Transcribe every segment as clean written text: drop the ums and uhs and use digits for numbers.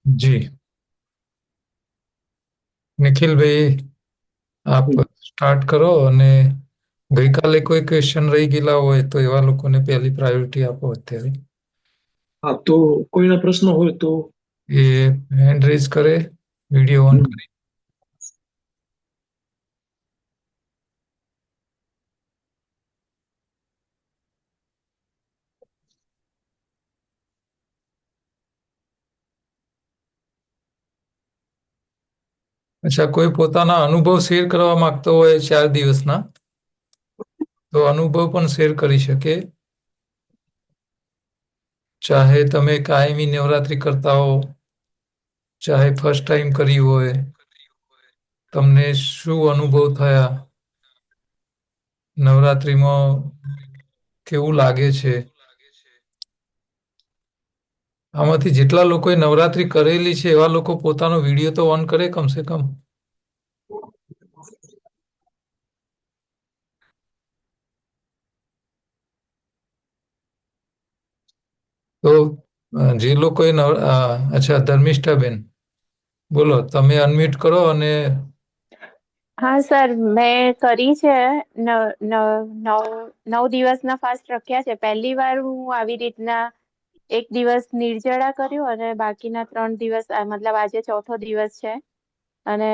જી, નિખિલભાઈ, આપ સ્ટાર્ટ કરો અને ગઈકાલે કોઈ ક્વેશ્ચન રહી ગયેલા હોય તો એવા લોકોને પહેલી પ્રાયોરિટી આપો અત્યારે. હા, તો કોઈના પ્રશ્ન હોય તો એ હેન્ડ રેઝ કરે, વિડીયો ઓન કરે. અચ્છા, કોઈ પોતાના અનુભવ શેર કરવા માંગતો હોય 4 દિવસના, તો અનુભવ પણ શેર કરી શકે. ચાહે તમે કાયમી નવરાત્રિ કરતા હો, ચાહે ફર્સ્ટ ટાઈમ કરી હોય, તમને શું અનુભવ થયા, નવરાત્રિમાં કેવું લાગે છે. આમાંથી જેટલા લોકોએ નવરાત્રિ કરેલી છે એવા લોકો પોતાનો વિડીયો તો ઓન કરે કમસે કમ. તો જે લોકોએ અચ્છા, ધર્મિષ્ઠાબેન, બોલો, તમે અનમ્યુટ કરો અને હા સર, મેં કરી છે. નવ દિવસના ફાસ્ટ રાખ્યા છે. પહેલી વાર હું આવી રીતના એક દિવસ નિર્જળા કર્યું અને બાકીના 3 દિવસ, મતલબ આજે ચોથો દિવસ છે અને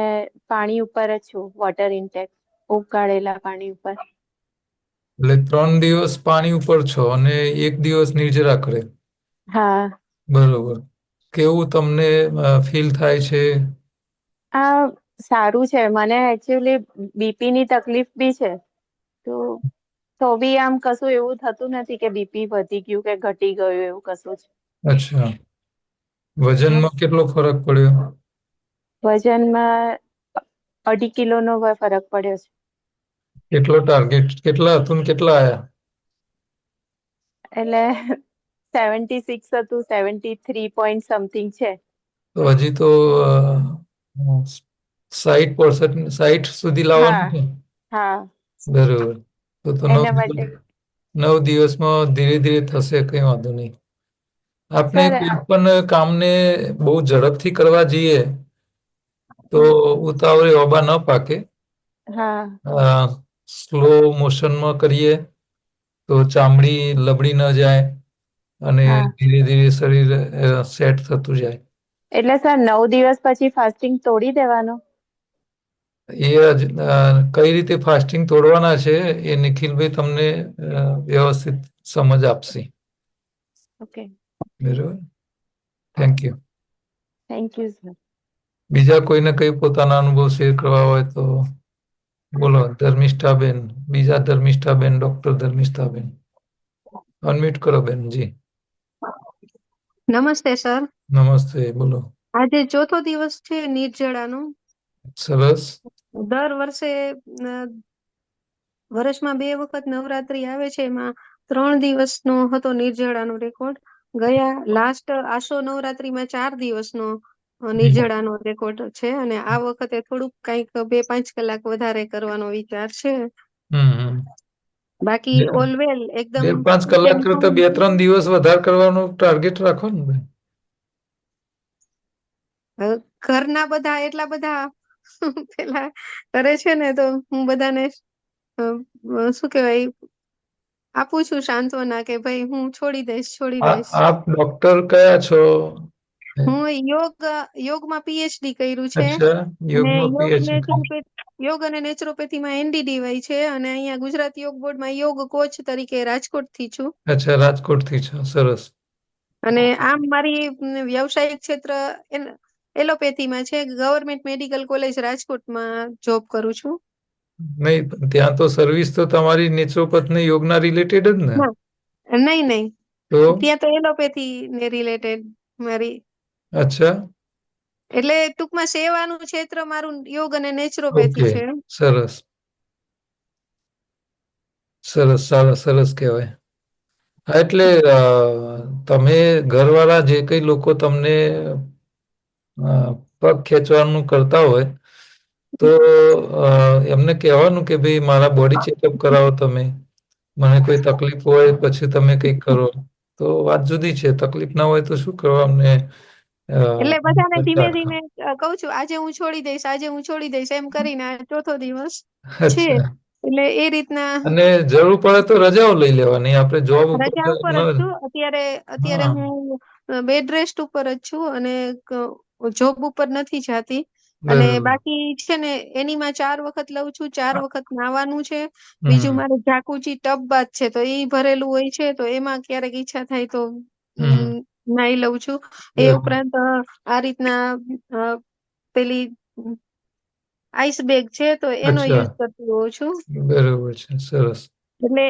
પાણી ઉપર જ છું, વોટર ઇન્ટેક, ઉકાળેલા પાણી ઉપર. એટલે 3 દિવસ પાણી ઉપર છો અને એક દિવસ નિર્જરા કરે. હા. બરોબર. કેવું તમને ફીલ થાય છે? આ સારું છે. મને એકચ્યુઅલી બીપી ની તકલીફ બી છે, તો બી આમ કશું એવું થતું નથી કે બીપી વધી ગયું કે ઘટી ગયું, એવું કશું જ. અચ્છા, વજનમાં કેટલો ફરક પડ્યો? વજનમાં 2.5 કિલોનો ફરક પડ્યો છે. કેટલો ટાર્ગેટ, કેટલા હતું ને કેટલા આયા? એટલે 76 હતું, 73 પોઈન્ટ સમથિંગ છે. તો હજી તો 60%, 60 સુધી લાવવાનું હા છે. હા, બરોબર. તો એના માટે 9 દિવસમાં ધીરે ધીરે થશે, કઈ વાંધો નહીં. આપણે સર. કોઈ પણ કામને બહુ ઝડપથી કરવા જઈએ તો ઉતાવળે ઓબા ન પાકે. હા. સ્લો મોશનમાં કરીએ તો ચામડી લબડી ન જાય અને હા, ધીરે ધીરે શરીર સેટ થતું જાય. એટલે સર 9 દિવસ પછી ફાસ્ટિંગ તોડી દેવાનો? કઈ રીતે ફાસ્ટિંગ તોડવાના છે એ નિખિલભાઈ તમને વ્યવસ્થિત સમજ આપશે. ઓકે. બરોબર, thank you. Thank you sir. બીજા કોઈને કઈ પોતાના અનુભવ શેર કરવા હોય તો બોલો. ધર્મિષ્ઠાબેન, બીજા ધર્મિષ્ઠાબેન, ડોક્ટર ધર્મિષ્ઠાબેન, અનમ્યુટ કરો બેન. જી નમસ્તે સર. નમસ્તે, બોલો. આજે ચોથો દિવસ છે નિર્જળાનો. સરસ. દર વર્ષમાં 2 વખત નવરાત્રી આવે છે, એમાં 3 દિવસનો હતો નિર્જળાનો રેકોર્ડ. ગયા લાસ્ટ આસો નવરાત્રીમાં 4 દિવસનો નિર્જળાનો રેકોર્ડ છે અને આ વખતે થોડુંક કઈક 2-5 કલાક વધારે કરવાનો વિચાર છે. હમ. બાકી ઓલ વેલ, એકદમ 4-5 કલાક કરતા 2-3 દિવસ વધારે કરવાનો ટાર્ગેટ રાખો ને બેન. ઘરના બધા એટલા બધા પેલા કરે છે ને, તો હું બધાને શું કેવાય, આપું છું સાંત્વના કે ભાઈ હું છોડી દઈશ. આપ ડોક્ટર કયા છો? હું યોગમાં પીએચડી કર્યું છે અચ્છા, અને યોગમાં પીએચડી. યોગ અને નેચરોપેથીમાં એનડીડીવાય છે અને અહીંયા ગુજરાત યોગ બોર્ડમાં યોગ કોચ તરીકે રાજકોટ થી છું. અચ્છા, રાજકોટ થી છો. સરસ. અને આમ મારી વ્યવસાયિક ક્ષેત્ર એલોપેથીમાં છે. ગવર્મેન્ટ મેડિકલ કોલેજ રાજકોટમાં જોબ કરું છું. નહીં, ત્યાં તો સર્વિસ તો તમારી નેચરોપેથને યોગના રિલેટેડ જ ને? નહીં, તો ત્યાં તો એલોપેથી ને રિલેટેડ મારી. અચ્છા. એટલે ટૂંકમાં સેવાનું ક્ષેત્ર મારું યોગ અને નેચરોપેથી ઓકે, છે. સરસ સરસ, સરસ કહેવાય. હા, એટલે તમે ઘરવાળા જે કઈ લોકો તમને પગ ખેંચવાનું કરતા હોય તો એમને કહેવાનું કે ભાઈ મારા બોડી ચેકઅપ કરાવો તમે. મને કોઈ તકલીફ હોય પછી તમે કંઈક કરો. તો વાત જુદી છે. તકલીફ ના હોય તો શું કરવા અમને એટલે બધાને ધીમે અચ્છા ધીમે કહું છું આજે હું છોડી દઈશ, આજે હું છોડી દઈશ એમ કરીને આ ચોથો દિવસ છે. અચ્છા. એટલે એ રીતના અને જરૂર પડે તો રજાઓ લઈ લેવાની. આપણે જોબ ઉપર રજા ઉપર જ છું અત્યારે હા, હું બેડ રેસ્ટ ઉપર જ છું અને જોબ ઉપર નથી જાતી. અને બરોબર. બાકી છે ને એનીમાં 4 વખત લઉં છું, 4 વખત નાવાનું છે. હમ. બીજું મારે જાકુચી ટબ બાથ છે તો એ ભરેલું હોય છે તો એમાં ક્યારેક ઈચ્છા થાય તો હમ. નાઈ લઉં છું. એ બરોબર. ઉપરાંત આ રીતના પેલી આઈસ બેગ છે તો એનો અચ્છા, યુઝ કરતી હોઉં છું. બરોબર છે, સરસ. એટલે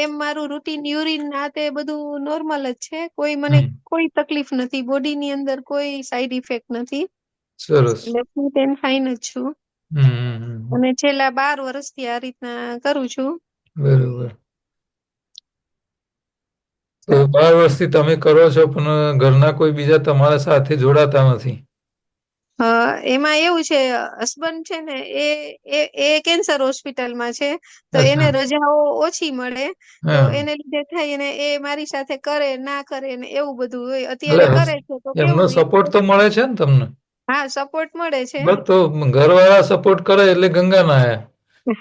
એમ મારું રૂટીન યુરિન આ તે બધું નોર્મલ જ છે. મને હમ. કોઈ તકલીફ નથી, બોડીની અંદર કોઈ સાઈડ ઇફેક્ટ નથી. સરસ. એટલે ફિટ એન્ડ ફાઇન જ છું. હમ. અને છેલ્લા 12 વર્ષથી આ રીતના કરું છું. બરોબર. તો 12 વર્ષથી તમે કરો છો પણ ઘરના કોઈ બીજા તમારા સાથે જોડાતા નથી. એમાં એવું છે હસબન્ડ છે ને એ કેન્સર હોસ્પિટલમાં છે તો એને અચ્છા. રજાઓ ઓછી મળે તો હા. એને લીધે થઈ અને એ મારી સાથે કરે ના કરે ને એવું બધું હોય. એટલે અત્યારે કરે છે તો એમનો કેવું સપોર્ટ તો મળે છે ને તમને? હા સપોર્ટ મળે છે. બસ તો ઘરવાળા સપોર્ટ કરે એટલે ગંગા નાયા.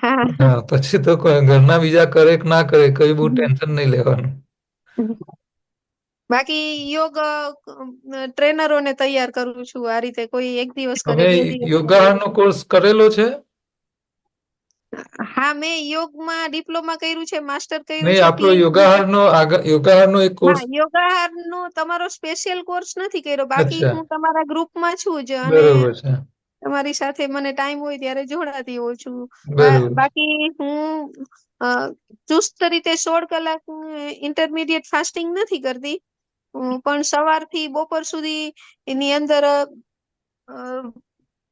હા હા, પછી તો ઘરના બીજા કરે કે ના કરે કઈ બહુ ટેન્શન નહીં લેવાનું. બાકી યોગ ટ્રેનરોને તૈયાર કરું છું આ રીતે, કોઈ એક દિવસ કરે, તમે 2 દિવસ કરે. યોગાનો કોર્સ કરેલો છે? હા મેં યોગમાં ડિપ્લોમા કર્યું છે, માસ્ટર કર્યું નહીં, છે, આપણો PhD. યોગાહારનો એક કોર્સ. હા યોગાહારનો તમારો સ્પેશિયલ કોર્સ નથી કર્યો, બાકી અચ્છા, હું તમારા ગ્રુપમાં છું જ અને બરોબર છે, તમારી સાથે મને ટાઈમ હોય ત્યારે જોડાતી હોઉં છું. બરોબર. બાકી હું ચુસ્ત રીતે 16 કલાક ઇન્ટરમીડિયેટ ફાસ્ટિંગ નથી કરતી. પણ સવારથી બપોર સુધી એની અંદર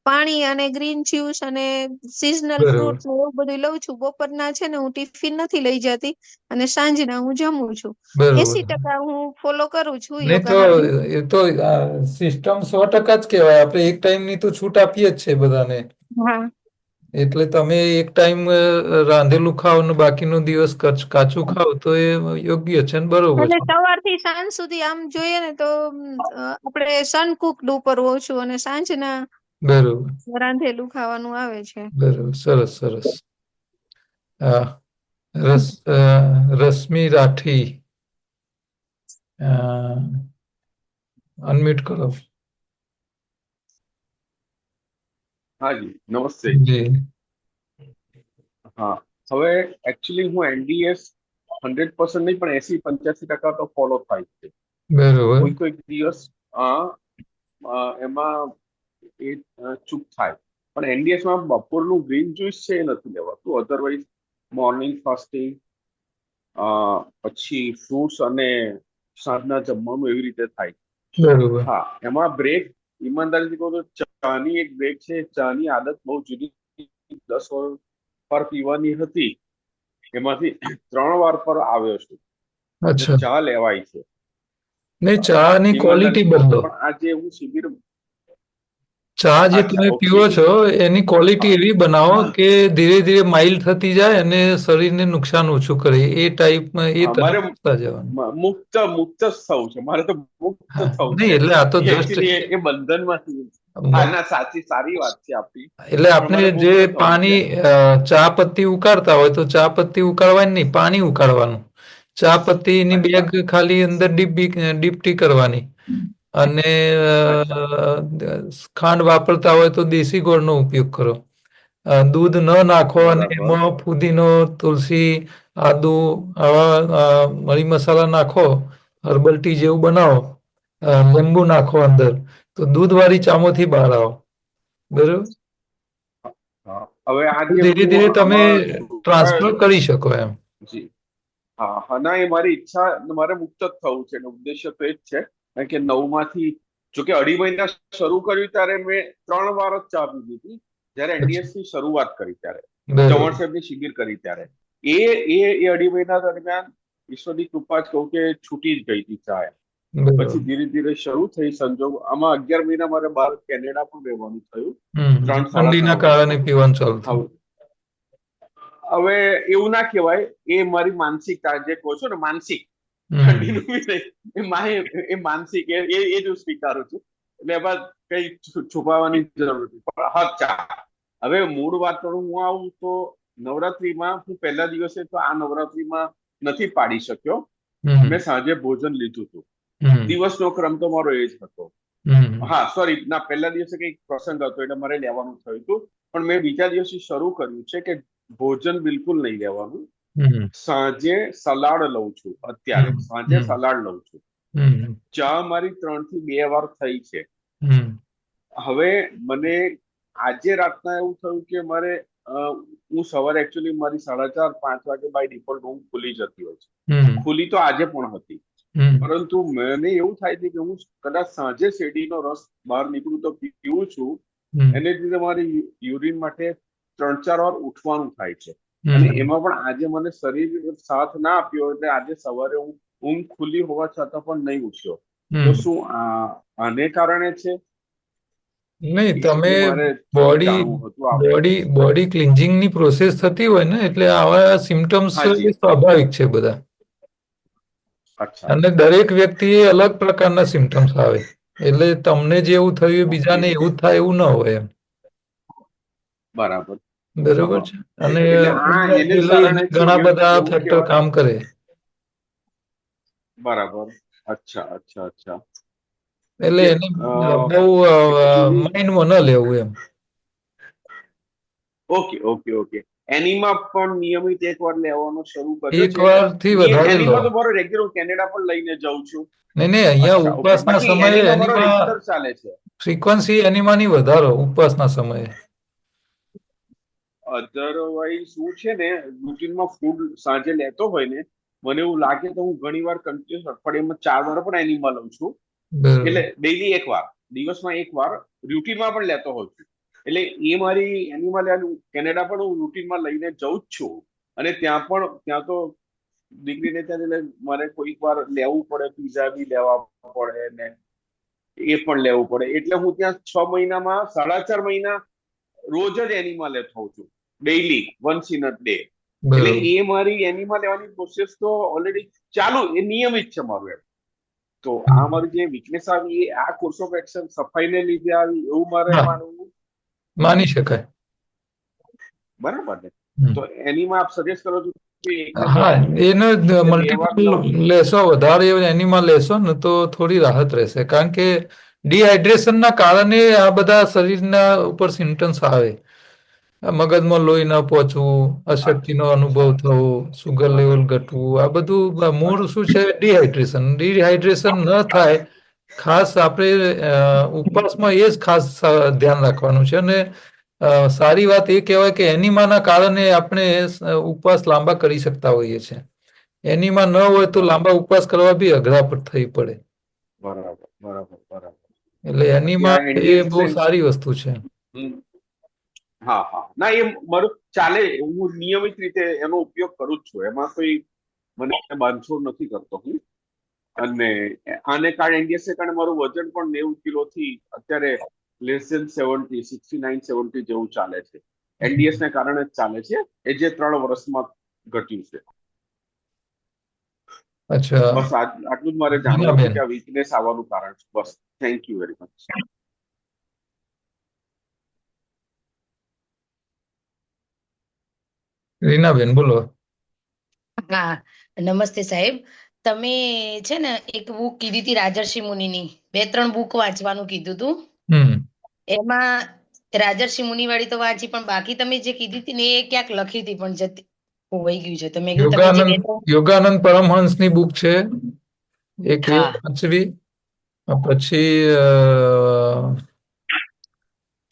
પાણી અને ગ્રીન જ્યુસ અને સિઝનલ બરોબર. ફ્રૂટ એવું બધું લઉં છું. બપોરના છે ને હું ટિફિન નથી લઈ જતી અને સાંજના હું જમું છું. બરોબર. 80% હું ફોલો કરું છું નહીં તો યોગાહારનું. એ તો સિસ્ટમ 100% જ કહેવાય. આપણે એક ટાઈમની તો છૂટ આપીએ જ છે બધાને. હા એટલે તમે એક ટાઈમ રાંધેલું ખાઓ ને બાકીનો દિવસ કાચું ખાઓ તો એ યોગ્ય છે ને બરોબર એટલે છે. સવારથી સાંજ સુધી આમ જોઈએ ને તો આપણે સન કુકડ ઉપર હોઉં છું અને સાંજના બરોબર. રાંધેલું ખાવાનું આવે છે. બરોબર, સરસ સરસ. હા, રશ્મિ રાઠી, અનમ્યુટ કરો. હા જી, નમસ્તે. જી. હા, હવે એકચ્યુઅલી હું એનડીએસ 100% નહીં પણ 80-85% તો ફોલો થાય છે. બરોબર. કોઈક દિવસ એમાં એ ચૂક થાય, પણ એનડીએસ માં બપોરનું ગ્રીન જ્યુસ છે એ નથી લેવાતું. અધરવાઇઝ મોર્નિંગ ફાસ્ટિંગ, પછી ફ્રૂટ્સ અને સાંજના જમવાનું એવી રીતે થાય. બરોબર. હા, એમાં બ્રેક ઈમાનદારીથી કહું તો ચાની એક બ્રેક છે. ચાની આદત બહુ જુદી, 10 વર્ષ પર પીવાની હતી એમાંથી 3 વાર પર આવ્યો છું. અચ્છા. ચા લેવાય છે, નહીં, ચાની ક્વોલિટી ઈમાનદારીથી કહું બદલો. તો. પણ આજે હું શિબિર ચા જે અચ્છા તમે ઓકે પીવો છો એની ક્વોલિટી એવી બનાવો કે ધીરે ધીરે માઇલ્ડ થતી જાય અને શરીરને નુકસાન ઓછું કરે એ ટાઈપમાં એ મારે તરફ જતા જવાનું. મુક્ત જ થવું છે. મારે તો મુક્ત હા, થવું નહીં છે. એટલે આ તો જસ્ટ એકચ્યુઅલી એ બંધનમાંથી. હા ના, સારી વાત છે આપણી. એટલે પણ આપણે મારે જે મુક્ત થવું છે. ચા પત્તી ઉકાળતા હોય તો ચા પત્તી ઉકાળવાની નહીં, પાણી ઉકાળવાનું. ચા પત્તીની અચ્છા બેગ ખાલી અંદર ડીપટી કરવાની અને અચ્છા ખાંડ વાપરતા હોય તો દેશી ગોળનો ઉપયોગ કરો. દૂધ ન નાખો અને બરાબર. એમાં ફુદીનો, તુલસી, આદુ આવા મરી મસાલા નાખો, હર્બલ ટી જેવું બનાવો, લીંબુ નાખો અંદર તો દૂધવાળી ચામાંથી બહાર આવો. બરોબર. હા, હવે આજે ધીરે હું ધીરે તમે આમાં ટ્રાન્સફર જોડાયેલો કરી છું. શકો એમ. જી હા હા, ના એ મારી ઈચ્છા, મારે મુક્ત જ થવું છે અને ઉદ્દેશ્ય તો એ જ છે. કારણ કે 9માંથી જોકે 2.5 મહિના શરૂ કર્યું ત્યારે મેં 3 વાર જ ચા પીધી હતી. જયારે એનડીએસ ની શરૂઆત કરી ત્યારે, બરોબર. ચૌહાણ સાહેબની શિબિર કરી ત્યારે એ 2.5 મહિના દરમિયાન ઈશ્વરની કૃપા જ કહું કે છૂટી જ ગઈ હતી ચા. બરોબર. પછી ધીરે ધીરે શરૂ થઈ સંજોગ. આમાં 11 મહિના મારે બહાર કેનેડા પણ રહેવાનું થયું. 3 સાડા ઠંડીના 3 કારણે વર્ષમાં. પીવાનું ચાલુ થયું. હવે એવું ના કહેવાય, એ મારી માનસિકતા જે કહો છો ને, માનસિક હમ. ઠંડીનું બી નહીં, એ માનસિક, એ જ હું સ્વીકારું છું. એટલે એમાં કઈ છુપાવવાની જરૂર નથી. પણ હા, હવે મૂળ વાત કરું હું આવું તો નવરાત્રીમાં હું પહેલા દિવસે તો આ નવરાત્રીમાં નથી પાડી શક્યો. હમ મેં સાંજે ભોજન લીધું હતું. હમ દિવસનો ક્રમ તો મારો એ જ હતો. હમ હા, સોરી, ના, પહેલા દિવસે કઈક પ્રસંગ હતો એટલે મારે લેવાનું થયું હતું. પણ મેં બીજા દિવસે શરૂ કર્યું છે કે ભોજન બિલકુલ નહીં લેવાનું. હમ સાંજે સલાડ લઉં છું. અત્યારે હમ સાંજે હમ સલાડ લઉં છું. હમ ચા મારી 3 થી 2 વાર થઈ છે. હમ હવે મને આજે રાતના એવું થયું કે મારે હું સવારે એકચ્યુઅલી મારી 4:30-5 વાગે બાય ડિફોલ્ટ ઊંઘ ખુલી જતી હોય છે. હમ ખુલી તો આજે પણ હતી. હમ પરંતુ મને એવું થાય છે કે હું કદાચ સાંજે શેરડીનો રસ બહાર નીકળું તો પીવું છું. હમ એને લીધે મારી યુરિન માટે 3-4 વાર ઉઠવાનું થાય છે. હમ અને એમાં પણ આજે મને શરીર સાથ ના આપ્યો એટલે આજે સવારે હું ઊંઘ ખુલી હોવા છતાં પણ નહીં ઉઠ્યો. તો હમ શું આને કારણે છે? નહીં, તમે એ મારે થોડું બોડી જાણવું હતું આપ. બોડી બોડી ક્લિન્જિંગની પ્રોસેસ થતી હોય ને, એટલે આવા સિમ્ટમ્સ હાજી. સ્વાભાવિક છે બધા. અચ્છા. અને દરેક વ્યક્તિએ અલગ પ્રકારના સિમ્ટમ્સ આવે. એટલે તમને જેવું થયું એ બીજાને ઓકે. એવું જ થાય એવું ન હોય એમ. બરાબર. બરોબર હા. છે. અને એટલે એને જ કારણે છે ઘણા બધા એવું ફેક્ટર કહેવાય. કામ કરે. બરાબર. અચ્છા, અચ્છા, અચ્છા. એટલે કે એને બહુ એકચ્યુઅલી માઇન્ડમાં ન લેવું એમ. Okay, okay, okay. એનીમાં પણ નિયમિત એક વાર લેવાનો શરૂ કર્યો એક છે. વાર થી વધારે લો. એનીમાં તો મારો રેગ્યુલર કેનેડા પણ લઈને જાઉં છું. નહીં નહીં, અહીંયા અચ્છા, ઓકે. ઉપવાસના બાકી સમયે એનીમાં મારો એનીમાં રેગ્યુલર ચાલે છે. ફ્રીક્વન્સી એનીમાંની વધારો ઉપવાસના સમયે. અધરવાઇઝ શું છે ને, રૂટીનમાં ફૂડ સાંજે લેતો હોય ને, મને એવું લાગે તો હું ઘણી વાર કન્ટિન્યુઅસ અઠવાડિયામાં 4 વાર પણ એનીમાં લઉં છું. બરોબર. એટલે ડેઈલી એક વાર, દિવસમાં એક વાર રૂટીનમાં પણ લેતો હોઉં છું. એટલે એ મારી એનીમાં લેવાનું કેનેડા પણ હું રૂટીનમાં લઈને જઉં જ છું. અને ત્યાં તો દીકરીને ત્યાં એટલે મારે કોઈક વાર લેવું પડે, પીઝા બી લેવા પડે ને એ પણ લેવું પડે. એટલે હું ત્યાં 6 મહિનામાં 4.5 મહિના રોજ જ એનીમાં લેતો હોઉં છું. Daily once in a day. એટલે બરોબર. એ મારી એનીમાં લેવાની પ્રોસેસ તો ઓલરેડી ચાલુ, એ નિયમિત છે મારું એમ. તો આ મારી જે વીકનેસ આવી એ આ કોર્સ ઓફ એક્શન સફાઈને લીધે આવી એવું મારે હા, માનવું. માની શકાય. બરાબર ને? હમ. તો એનીમાં આપ સજેસ્ટ કરો છો કે એક જ હા, એનો બે વાર મલ્ટિપલ લઉં? લેશો, વધારે એનીમાં લેશો ને તો થોડી રાહત રહેશે. કારણ કે ડિહાઇડ્રેશનના કારણે આ બધા શરીરના ઉપર સિમ્ટમ્સ આવે. મગજમાં લોહી ન પહોંચવું, અશક્તિનો અનુભવ થવો, સુગર લેવલ ઘટવું, આ બધું મૂળ શું છે? ડિહાઇડ્રેશન. ડિહાઇડ્રેશન ન થાય, ખાસ આપણે ઉપવાસમાં એ જ ખાસ ધ્યાન રાખવાનું છે. અને સારી વાત એ કહેવાય કે એનીમાના કારણે આપણે ઉપવાસ લાંબા કરી શકતા હોઈએ છીએ. એનીમાં ન હોય તો બરાબર, લાંબા ઉપવાસ કરવા બી અઘરા થઈ પડે. બરાબર, બરાબર, બરાબર. એટલે બાકી એનીમાં આ એ એનડીએસ બહુ સારી વસ્તુ છે. હા, હા, ના, એ મારું ચાલે. હું નિયમિત રીતે એનો ઉપયોગ કરું જ છું. એમાં કોઈ મને બાંધછોડ નથી કરતો હું. અને આને કારણે એનડીએસ કારણે મારું વજન પણ 90 કિલોથી અત્યારે લેસ ધેન 70, 69-70 જેવું ચાલે છે. એનડીએસ ને કારણે જ ચાલે છે. એ જે 3 વર્ષમાં ઘટ્યું છે. અચ્છા, બસ આટલું જ મારે જાણવું હતું હિનાબેન. કે આ વીકનેસ આવવાનું કારણ છે. બસ. Thank you very much. રીનાબેન બોલો. હા, નમસ્તે સાહેબ. તમે છે ને એક બુક કીધી હતી રાજર્ષિ મુનિની, 2-3 બુક વાંચવાનું કીધું હતું. હમ એમાં રાજર્ષિ મુનિ વાળી તો વાંચી, પણ બાકી તમે જે કીધી હતી ને એ ક્યાંક લખી હતી પણ હોવાઈ ગયું છે. તમે કીધું તમે જે યોગાનંદ પરમહંસની બુક છે, એક એ હા, વાંચવી. પછી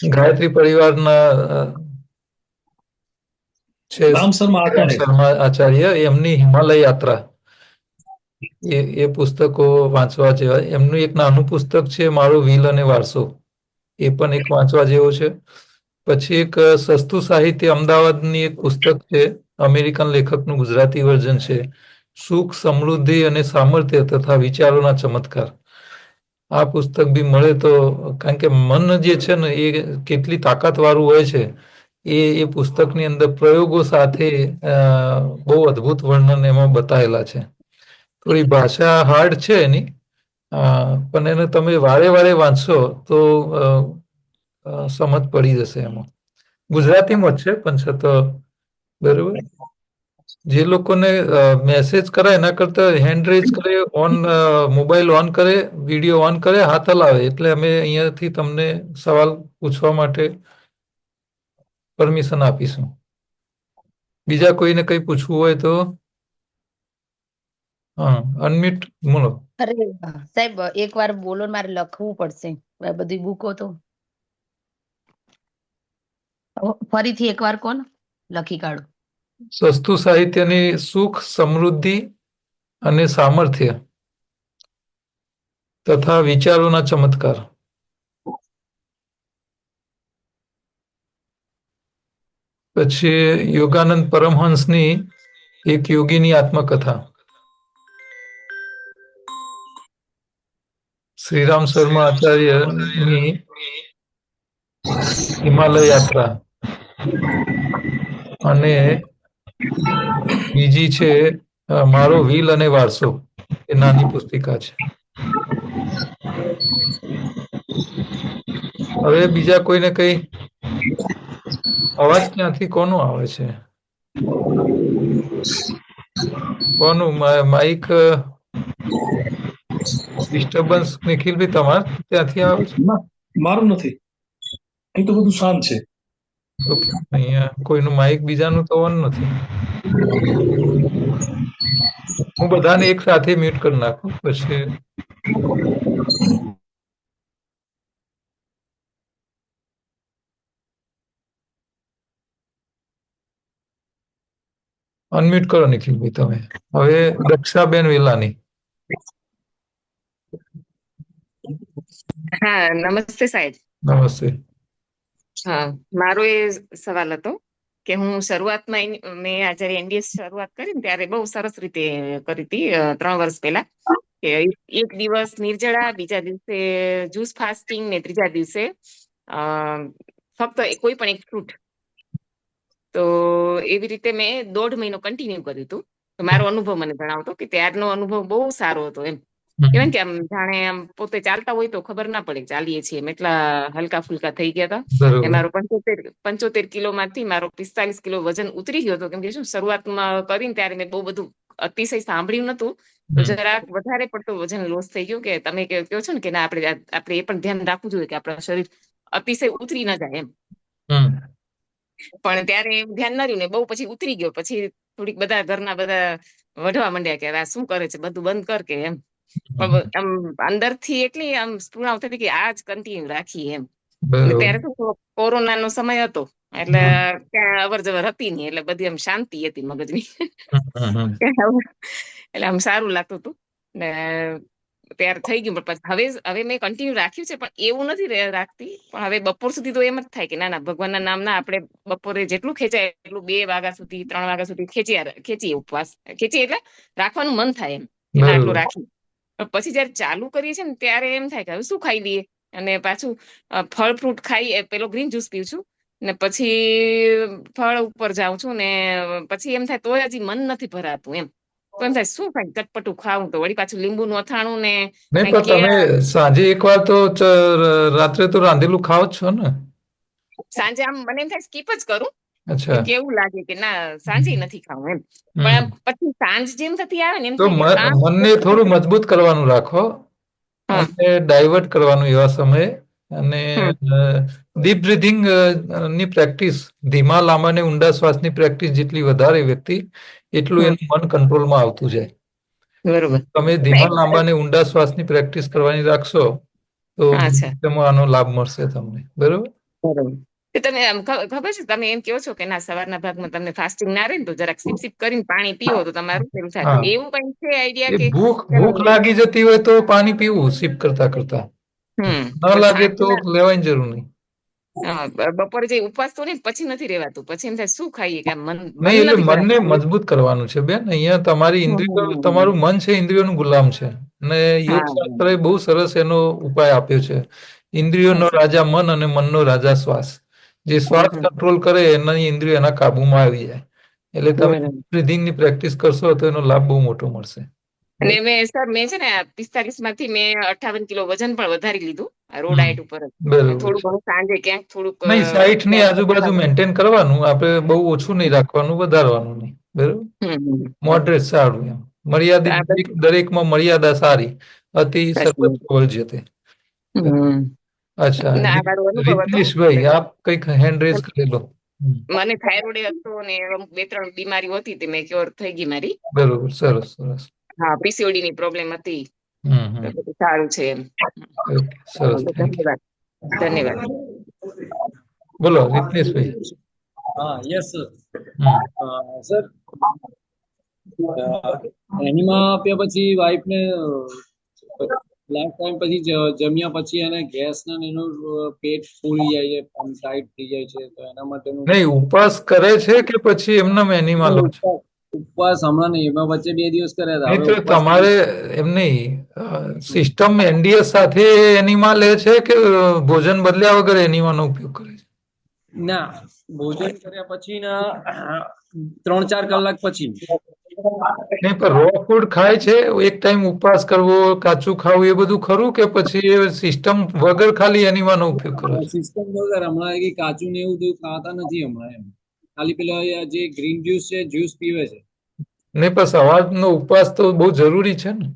ગાયત્રી પરિવારના છે રામ શર્મા આચાર્ય. શર્મા આચાર્ય, એમની હિમાલય યાત્રા, એ પુસ્તકો વાંચવા જેવા. એમનું એક નાનું પુસ્તક છે, મારો વ્હીલ અને વારસો, એ પણ એક વાંચવા જેવો છે. પછી એક સસ્તું સાહિત્ય અમદાવાદની એક પુસ્તક છે, અમેરિકન લેખકનું ગુજરાતી વર્ઝન છે, સુખ, સમૃદ્ધિ અને સામર્થ્ય તથા વિચારોના ચમત્કાર. આ પુસ્તક બી મળે તો, કારણ કે મન જે છે ને એ કેટલી તાકાતવાળું હોય છે, એ પુસ્તકની અંદર પ્રયોગો સાથે બહુ અદ્ભુત વર્ણન એમાં બતાવેલા છે. થોડી ભાષા હાર્ડ છે એની, પણ એને તમે વારે વારે વાંચશો તો સમજ પડી જશે એમાં. ગુજરાતીમાં જ છે પણ છતાં બરોબર. જે લોકોને મેસેજ કરે એના કરતા હેન્ડ રેઝ કરે, મોબાઈલ ઓન કરે, વિડીયો ઓન કરે, હાથ હલાવે એટલે અમે અહીંયાથી તમને સવાલ પૂછવા માટે પરમિશન આપીશું. બીજા કોઈને કંઈ પૂછવું હોય તો અનમ્યુટ બોલો. અરે સાહેબ એકવાર બોલો, મારે લખવું પડશે આ બધી બુકો તો. ફરીથી એકવાર કોણ લખી કાઢો. સસ્તું સાહિત્યની સુખ, સમૃદ્ધિ અને સામર્થ્ય તથા વિચારોના ચમત્કાર. પછી યોગાનંદ પરમહંસની એક યોગીની આત્મકથા. શ્રીરામ શર્મા આચાર્યની હિમાલય યાત્રા અને બીજી છે મારો વ્હીલ અને વારસો, એ નાની પુસ્તિકા છે. હવે બીજા કોઈને કઈ અવાજ ક્યાંથી કોનો આવે છે? કોનું માઇક ડિસ્ટર્બન્સ નિખિલભાઈ તમારે ત્યાંથી આવે છે? મારું નથી, અહીં તો બધું શાંત છે. ઓકે, અહીંયા કોઈનું માઇક બીજાનું તો ઓન નથી. હું બધાને એક સાથે મ્યુટ કરી નાખું પછી. અનમ્યુટ કરો નિખિલભાઈ તમે. હવે દક્ષાબેન વેલાની. હા, નમસ્તે સાહેબ. નમસ્તે. હા, મારો એ સવાલ હતો કે હું શરૂઆતમાં મેં આ જયારે એનડીએસ શરૂઆત કરી ને ત્યારે બહુ સરસ રીતે કરી હતી 3 વર્ષ પહેલા, કે એક દિવસ નિર્જળા, બીજા દિવસે જ્યુસ ફાસ્ટિંગ ને ત્રીજા દિવસે ફક્ત કોઈ પણ એક ફ્રૂટ. તો એવી રીતે મેં 1.5 મહિનો કન્ટિન્યુ કર્યું હતું. તો મારો અનુભવ મને જણાવતો કે ત્યારનો અનુભવ બહુ સારો હતો. એમ કહેવાય કે આમ જાણે આમ પોતે ચાલતા હોય તો ખબર ના પડે ચાલીએ છીએ એમ, એટલા હલકા ફુલકા થઈ ગયા હતા. બરોબર. મારો 75 કિલોમાંથી મારો 45 કિલો વજન ઉતરી ગયો હતો. કેમ કે શું શરૂઆતમાં કરીને ત્યારે મેં બહુ બધું અતિશય સાંભળ્યું નતું, તો જરાક વધારે પડતું વજન લોસ થઈ ગયું. કે તમે કહો છો ને કે ના, આપણે એ પણ ધ્યાન રાખવું જોઈએ કે આપણા શરીર અતિશય ઉતરી ના જાય એમ. પણ ત્યારે ધ્યાન ના રહ્યું ને બહુ પછી ઉતરી ગયો. પછી થોડીક બધા ઘરના બધા વઢવા માંડ્યા કે આ શું કરે છે, બધું બંધ કર કે એમ. પણ આમ અંદરથી એટલી આમ સ્પૃહા થતી કે આ જ કન્ટિન્યુ રાખીએ એમ. અને ત્યારે તો કોરોનાનો સમય હતો એટલે ત્યાં અવર જવર હતી નહીં, એટલે બધી આમ શાંતિ હતી મગજની. એટલે આમ સારું લાગતું હતું ને ત્યારે થઈ ગયું. પણ હવે મેં કન્ટિન્યુ રાખ્યું છે, પણ એવું નથી રાખતી. પણ હવે બપોર સુધી તો એમ જ થાય કે ના ના, ભગવાનના નામના આપણે બપોરે જેટલું ખેંચાય એટલું 2 વાગ્યા સુધી 3 વાગ્યા સુધી ખેંચીએ ઉપવાસ. ખેંચીએ એટલે રાખવાનું મન થાય એમ કે ના આટલું રાખી. પછી જયારે ચાલુ કરીએ છીએ ને ત્યારે એમ થાય કે હવે શું ખાઈ લઈએ, અને પાછું ફળ ફ્રૂટ ખાઈ, પેલો ગ્રીન જ્યુસ પીવું છું ને પછી ફળ ઉપર જાઉં છું ને પછી એમ થાય તોય હજી મન નથી ભરાતું એમ. તો એમ થાય શું ખાય, ચટપટું ખાવું તો વળી પાછું લીંબુનું અથાણું ને નહીં, પણ તમે સાંજે એકવાર તો રાત્રે તો રાંધેલું ખાઓ જ છો ને? સાંજે આમ મને એમ થાય સ્કીપ જ કરું. અચ્છા. કેવું લાગે કે ના સાંજે નથી ખાવું એમ. પણ આમ પછી સાંજ જેમ થતી આવે ને એમ તો થાય કે મનને થોડું મજબૂત કરવાનું રાખો અને ડાયવર્ટ કરવાનું એવા સમયે. અને ડીપ બ્રીથિંગ ની પ્રેક્ટિસ, ધીમા લાંબા ને ઊંડા શ્વાસની પ્રેક્ટિસ જેટલી વધારે વ્યક્તિ એટલું એનું મન કંટ્રોલમાં આવતું જાય. બરોબર. તમે ધીમા લાંબા ને ઊંડા શ્વાસની પ્રેક્ટિસ કરવાની રાખશો તો તેમાં આનો લાભ મળશે તમને. બરોબર. બરોબર. તમે આમ ખબર છે, તમે એમ કહો છો કે ના સવારના ભાગમાં તમને ફાસ્ટિંગ ના રહે ને તો જરાક સિપ સિપ કરીને પાણી પીવો તો તમારું પેલું થાય. તો એવું કઈ છે આઈડિયા કે ભૂખ લાગી જતી હોય તો પાણી પીવું સિપ કરતા કરતા, ન લાગે તો લેવાની જરૂર નહીં. બપોરે જે ઉપવાસ તો નહીં, પછી નથી રહેવાતું. પછી એમ થાય શું ખાઈએ કે મન નહીં, એટલે નથી મનને ભરાતું. મજબૂત કરવાનું છે બેન. અહીંયા તમારી ઇન્દ્રિયો, તમારું મન છે ઇન્દ્રિયોનું ગુલામ છે. અને યોગ શાસ્ત્રએ બહુ સરસ એનો ઉપાય આપ્યો છે. ઇન્દ્રિયોનો રાજા મન અને મનનો રાજા શ્વાસ. જે શ્વાસ કંટ્રોલ કરે એના ઇન્દ્રિયો એના કાબુમાં આવી જાય. એટલે તમે બ્રીથિંગની પ્રેક્ટિસ કરશો તો એનો લાભ બહુ મોટો મળશે. અને મેં છે ને 45 માંથી મેં 58 કિલો વજન પણ વધારી લીધું રોડ હમ. ડાયટ ઉપર જ. બરોબર થોડું છે. ઘણું સાંજે ક્યાંક થોડુંક નહીં, 60 ની ક્યાંક આજુબાજુ મેન્ટેન કરવાનું, આપણે બહુ ઓછું નહીં રાખવાનું, વધારવાનું નહીં. બરોબર, હમ. મોડરેટ સારું એમ. તો મર્યાદિત આ બધું દરેકમાં મર્યાદા સારી, અતિ સાચી સર્વત્ર વાત. વર્જ્યતે. હમ. અચ્છા, ના આ મારો અનુભવ હતો. રીતેશભાઈ, આપ કંઈક હેન્ડ રેઝ કરેલો. મને થાઇરોઇડ હતો ને અમુક 2-3 બીમારીઓ હતી તે મેં ક્યોર થઈ ગઈ મારી. બરોબર, સરસ સરસ. હા, પીસીઓડી ની પ્રોબ્લેમ હતી. હમ તો હમ. બધું સારું છે એમ. ઓકે, સરસ, થેન્ક યુ. ધન્યવાદ. બોલો રીતેશભાઈ. યસ હમ. સર, એનીમાં આપ્યા પછી વાઈફને લાસ્ટ ટાઈમ પછી જમ્યા પછી એને ગેસ ને એનું પેટ ફૂલી જાય છે, ટાઈટ થઈ જાય છે, તો એના માટેનું નહીં, ઉપવાસ કરે છે કે પછી એમના એનિમલ છે? ઉપવાસ હમણાં નહીં, એમાં વચ્ચે 2 દિવસ કર્યા હતા. નહીં હવે તો ઉપવાસ તમારે એમ નહીં, સિસ્ટમ એનડીએસ સાથે એનિમા લે છે કે ભોજન બદલ્યા વગર એનિમાનો ઉપયોગ કરે છે? ના, ભોજન કર્યા પછી ના 3-4 કલાક પછી. નહીં, પણ રો ફૂડ ખાય છે, એક ટાઈમ ઉપવાસ કરવો, કાચું ખાવું, એ બધું ખરું કે પછી એ સિસ્ટમ વગર ખાલી એનિમાનો ઉપયોગ કરે છે? સિસ્ટમ વગર હમણાં એ કાચું ને એવું બધું ખાતા નથી હમણાં એમ. ખાલી પેલા જે ગ્રીન જ્યુસ છે, જ્યુસ પીવે છે. નહીં, પણ સવારનો ઉપવાસ તો બહુ જરૂરી છે ને.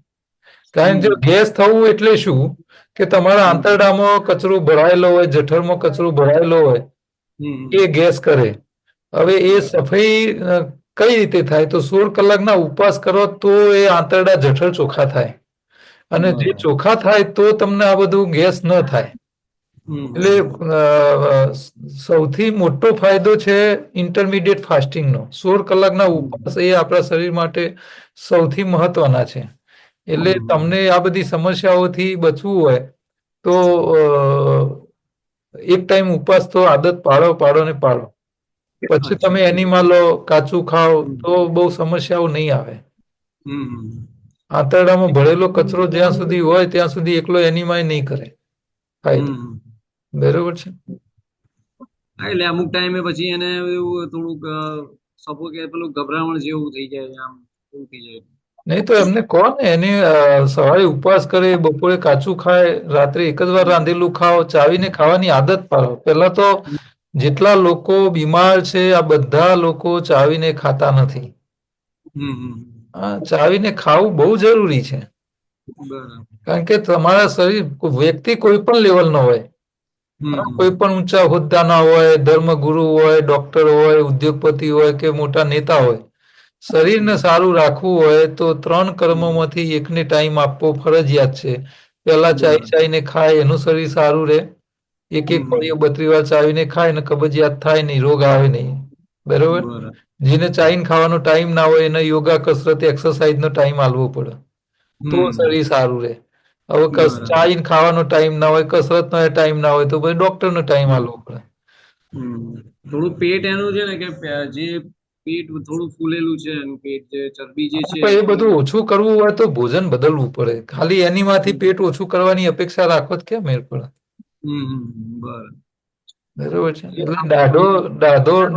કારણ કે ગેસ થવું એટલે શું કે તમારા આંતરડામાં કચરો ભરાયેલો હોય, જઠરમાં કચરો ભરાયેલો હોય, એ ગેસ કરે. હવે એ સફાઈ કઈ રીતે થાય? તો 16 કલાકના ઉપવાસ કરો તો એ આંતરડા જઠર ચોખ્ખા થાય, અને જે ચોખ્ખા થાય તો તમને આ બધું ગેસ ન થાય. એટલે સૌથી મોટો ફાયદો છે ઇન્ટરમીડિયેટ ફાસ્ટિંગનો. 16 કલાકના ઉપવાસ એ આપણા શરીર માટે સૌથી મહત્વના છે. એટલે તમને આ બધી સમસ્યાઓથી બચવું હોય તો એક ટાઈમ ઉપવાસ તો આદત પાડો ને પાડો. પછી તમે એનિમા લો, કાચું ખાઓ તો બહુ સમસ્યાઓ નહીં આવે. આંતરડામાં ભરેલો કચરો જ્યાં સુધી હોય ત્યાં સુધી એકલો એનિમા નહીં કરે ફાયદો. બરોબર છે. એટલે અમુક ટાઈમે પછી એને એવું થોડુંક કે પેલું ગભરામણ જેવું થઈ જાય, આમ એવું થઈ જાય. નહીં તો એમને કહો ને, એને સવારે ઉપવાસ કરે, બપોરે કાચું ખાય, રાત્રે એક જ વાર રાંધેલું ખાઓ, ચાવીને ખાવાની આદત પાડો. પહેલા તો જેટલા લોકો બીમાર છે આ બધા લોકો ચાવીને ખાતા નથી. ચાવીને ખાવું બહુ જરૂરી છે. કારણ કે તમારા શરીર, વ્યક્તિ કોઈ પણ લેવલનો હોય, કોઈ પણ ઊંચા હોદ્દાના હોય, ધર્મગુરુ હોય, ડોક્ટર હોય, ઉદ્યોગપતિ હોય કે મોટા નેતા હોય, શરીરને સારું રાખવું હોય તો 3 કર્મોમાંથી એકને ટાઈમ આપવો ફરજિયાત છે. પહેલા ચાઈને ખાય, એનું શરીર સારું રહે. એક કોળીઓ 32 વાર ચાવીને ખાય ને કબજિયાત થાય નહીં, રોગ આવે નહીં. બરોબર. જેને ચાઈને ખાવાનો ટાઈમ ના હોય એને યોગા, કસરત, એક્સરસાઇઝનો ટાઈમ આલવો પડે તો શરીર સારું રહે. હવે ચાઈને ખાવાનો ટાઈમ ના હોય, કસરતનો ટાઈમ ના હોય તો પછી ડોક્ટરનો ટાઈમ આલવો પડે. થોડું પેટ એનું છે ને કે જે પેટ થોડું ફૂલેલું છે, એનું પેટ જે ચરબી જે છે એ બધું ઓછું કરવું હોય તો ભોજન બદલવું પડે. ખાલી એનીમાંથી પેટ ઓછું કરવાની અપેક્ષા રાખો તો કેમ મેળ પડે? બરોબર છે. એટલે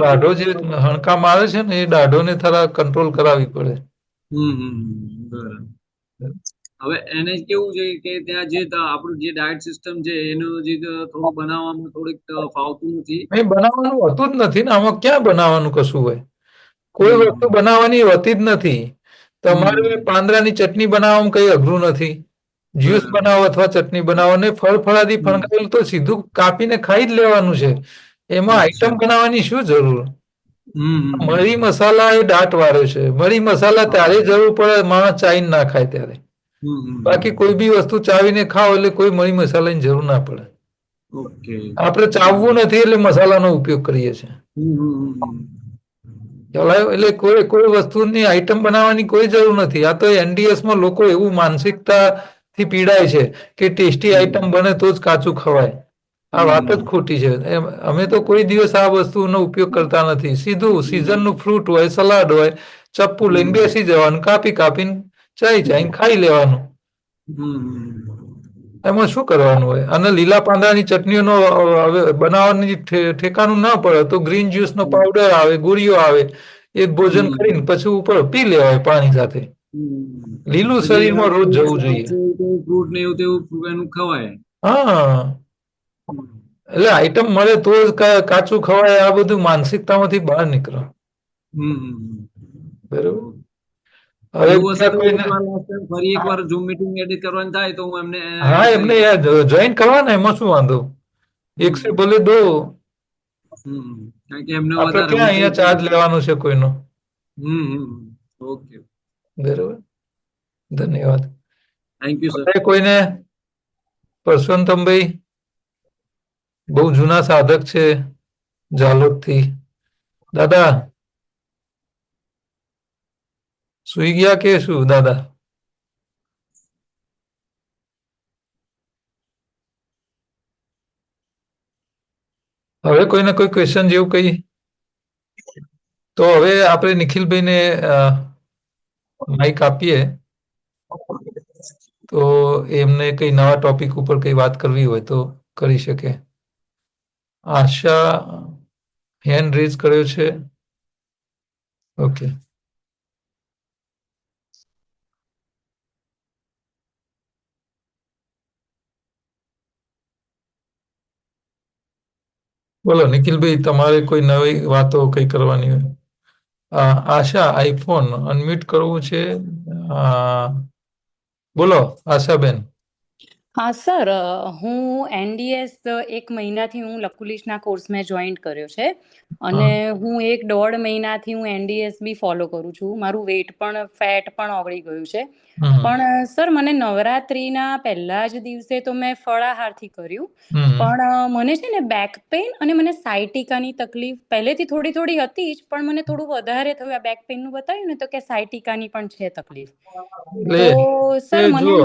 દાઢો જે હણકા મારે છે ને એ દાઢોને થોડા કંટ્રોલ કરાવવી પડે. હવે એને કેવું છે કે ત્યાં જે આપણું જે ડાયટ સિસ્ટમ છે એનું જે થોડું બનાવવામાં થોડીક ફાવતું નથી. નહીં, બનાવવાનું હોતું જ નથી ને. આમાં ક્યાં બનાવવાનું કશું હોય? કોઈ વસ્તુ બનાવવાની હોતી જ નથી. તમારે પાંદડાની ચટણી બનાવવામાં કઈ અઘરું નથી. જ્યુસ બનાવો અથવા ચટણી બનાવો ને ફળફળાદી ફણગાવેલું તો સીધું કાપીને ખાઈ જ લેવાનું છે. એમાં આઈટમ બનાવવાની શું જરૂર? મરી મસાલા એ દાંત વાળે છે. મરી મસાલા ત્યારે જરૂર પડે માણસ ચાઈને ના ખાય ત્યારે. બાકી કોઈ બી વસ્તુ ચાવીને ખાઓ એટલે કોઈ મરી મસાલાની જરૂર ના પડે. આપણે ચાવવું નથી એટલે મસાલાનો ઉપયોગ કરીએ છીએ. એટલે કોઈ વસ્તુની આઈટમ બનાવવાની કોઈ જરૂર નથી. આ તો એનડીએસમાં લોકો એવું માનસિકતાથી પીડાય છે કે ટેસ્ટી આઈટમ બને તો જ કાચું ખવાય. આ વાત જ ખોટી છે. અમે તો કોઈ દિવસ આ વસ્તુનો ઉપયોગ કરતા નથી. સીધું સીઝનનું ફ્રૂટ હોય, સલાડ હોય, ચપ્પુ લઈને બેસી જવાનું, કાપીને ચાઈને ખાઈ લેવાનું. એમાં શું કરવાનું હોય? અને લીલા પાંદડાની ચટણીઓનો બનાવવાની ઠેકાનું ના પડે તો ગ્રીન જ્યુસનો પાવડર આવે, ગોળીઓ આવે, એ ભોજન કરીને પછી ઉપર પી લેવાય પાણી સાથે. લીલું પછી શરીરમાં રોજ જવું જોઈએ. ફ્રૂટ ને એવું તેવું એનું ખવાય. હા, એટલે આઈટમ મળે તો જ કાચું ખવાય. આ બધું માનસિકતામાંથી બહાર નીકળો. બરોબર. હવે એવું હશે બીજા તો કોઈને ફરી એકવાર ઝૂમ મીટિંગ એડિટ કરવાની થાય તો હું એમને હા, એમને જોઈન કરવાના, એમાં શું વાંધો? એક સે ભલે દો. કારણ કે એમને આપણે વધારે ક્યાં અહીંયા ચાર્જ લેવાનો છે કોઈનો? ઓકે, બરોબર. ધન્યવાદ. Thank you sir. હવે કોઈને પરસોત્તમભાઈ બહુ જૂના સાધક છે જાલોદથી. દાદા સુઈ ગયા કે શું દાદા? હવે કોઈને કોઈ ક્વેશ્ચન જેવું કઈ? તો હવે આપણે નિખિલભાઈને માઈક આપીએ તો એમને કઈ નવા ટોપિક ઉપર કઈ વાત કરવી હોય તો કરી શકે. આશા હેન્ડ રેઝ કર્યો છે. ઓકે. બોલો નિખિલભાઈ, તમારે કોઈ નવી વાતો કઈ કરવાની હોય? આશા આઈફોન અનમ્યુટ કરવું છે. બોલો આશાબેન. હા સર, હું એનડીએસ 1 મહિનાથી હું લકુલિશના કોર્સમાં જોઈન્ટ કર્યો છે અને હું 1.5 મહિનાથી હું એનડીએસ બી ફોલો કરું છું. મારું વેટ પણ ફેટ પણ ઓગળી ગયું છે. પણ સર મને નવરાત્રીના પહેલા જ દિવસે તો મેં ફળાહારથી કર્યું, પણ મને છે ને બેક પેઇન અને મને સાયટિકાની તકલીફ પહેલેથી થોડી થોડી હતી જ, પણ મને થોડું વધારે થયું. આ બેક પેઇનનું બતાવ્યું ને તો કે સાયટિકાની પણ છે તકલીફ. તો સર મને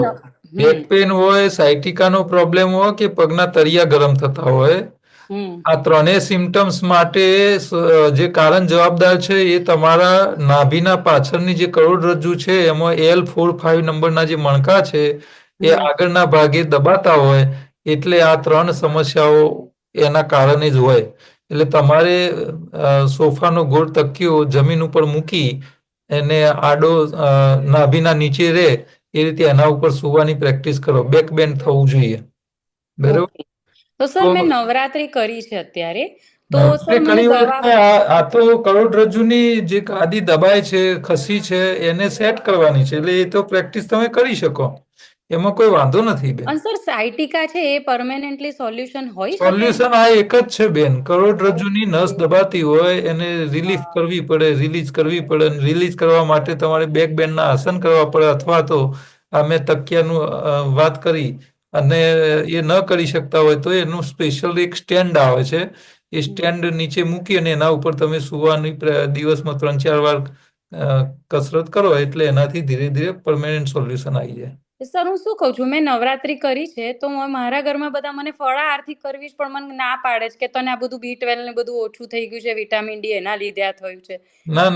બેક પેન હોય, સાયટિકાનો પ્રોબ્લેમ હોય કે પગના તળિયા ગરમ થતા હોય, આ ત્રણેય સિમ્ટમ્સ માટે જે કારણ જવાબદાર છે એ તમારા નાભીના પાછળની જે કરોડરજ્જુ છે એમાં L4-5 નંબરના જે મણકા છે એ આગળના ભાગે દબાતા હોય, એટલે આ ત્રણ સમસ્યાઓ એના કારણે જ હોય. એટલે તમારે સોફાનો ગોળ તકિયો જમીન ઉપર મૂકી એને આડો નાભીના નીચે રહે એ રીતે એના ઉપર સુવાની પ્રેક્ટિસ કરો. બેક બેન્ડ થવું જોઈએ. બરોબર. તો સર મેં નવરાત્રી કરી છે અત્યારે, તો સર મને આ તો કરોડરજ્જુની જે ગાદી દબાય છે, ખસી છે, એને સેટ કરવાની છે. એટલે એ તો પ્રેક્ટિસ તમે કરી શકો, એમાં કોઈ વાંધો નથી બેન. અને સર સાયટિકા છે એ પરમેનન્ટલી સોલ્યુશન હોઈ શકે? સોલ્યુશન આ એક જ છે બેન. કરોડરજ્જુની નસ દબાતી હોય એને રિલીફ કરવી પડે, રિલીઝ કરવી પડે. રિલીઝ કરવા માટે તમારે બેક બેન્ડના આસન કરવા પડે, અથવા તો અમે તકિયાનું વાત કરી અને એ ન કરી શકતા હોય તો એનું સ્પેશિયલ એક સ્ટેન્ડ આવે છે. એ સ્ટેન્ડ નીચે મૂકી અને એના ઉપર તમે સુવાની દિવસમાં 3-4 વાર કસરત કરો એટલે એનાથી ધીરે ધીરે પરમેનન્ટ સોલ્યુશન આવી જાય. સર હું શું કહું છું, મેં નવરાત્રી કરી છે તો મારા ઘરમાં બધા મને ફળાહારથી કરવી જ, પણ મને ના પાડે છે કે તને આ બધું B12 ને બધું ઓછું થઈ ગયું છે, વિટામિન ડી એના લીધે આ થયું છે. ના,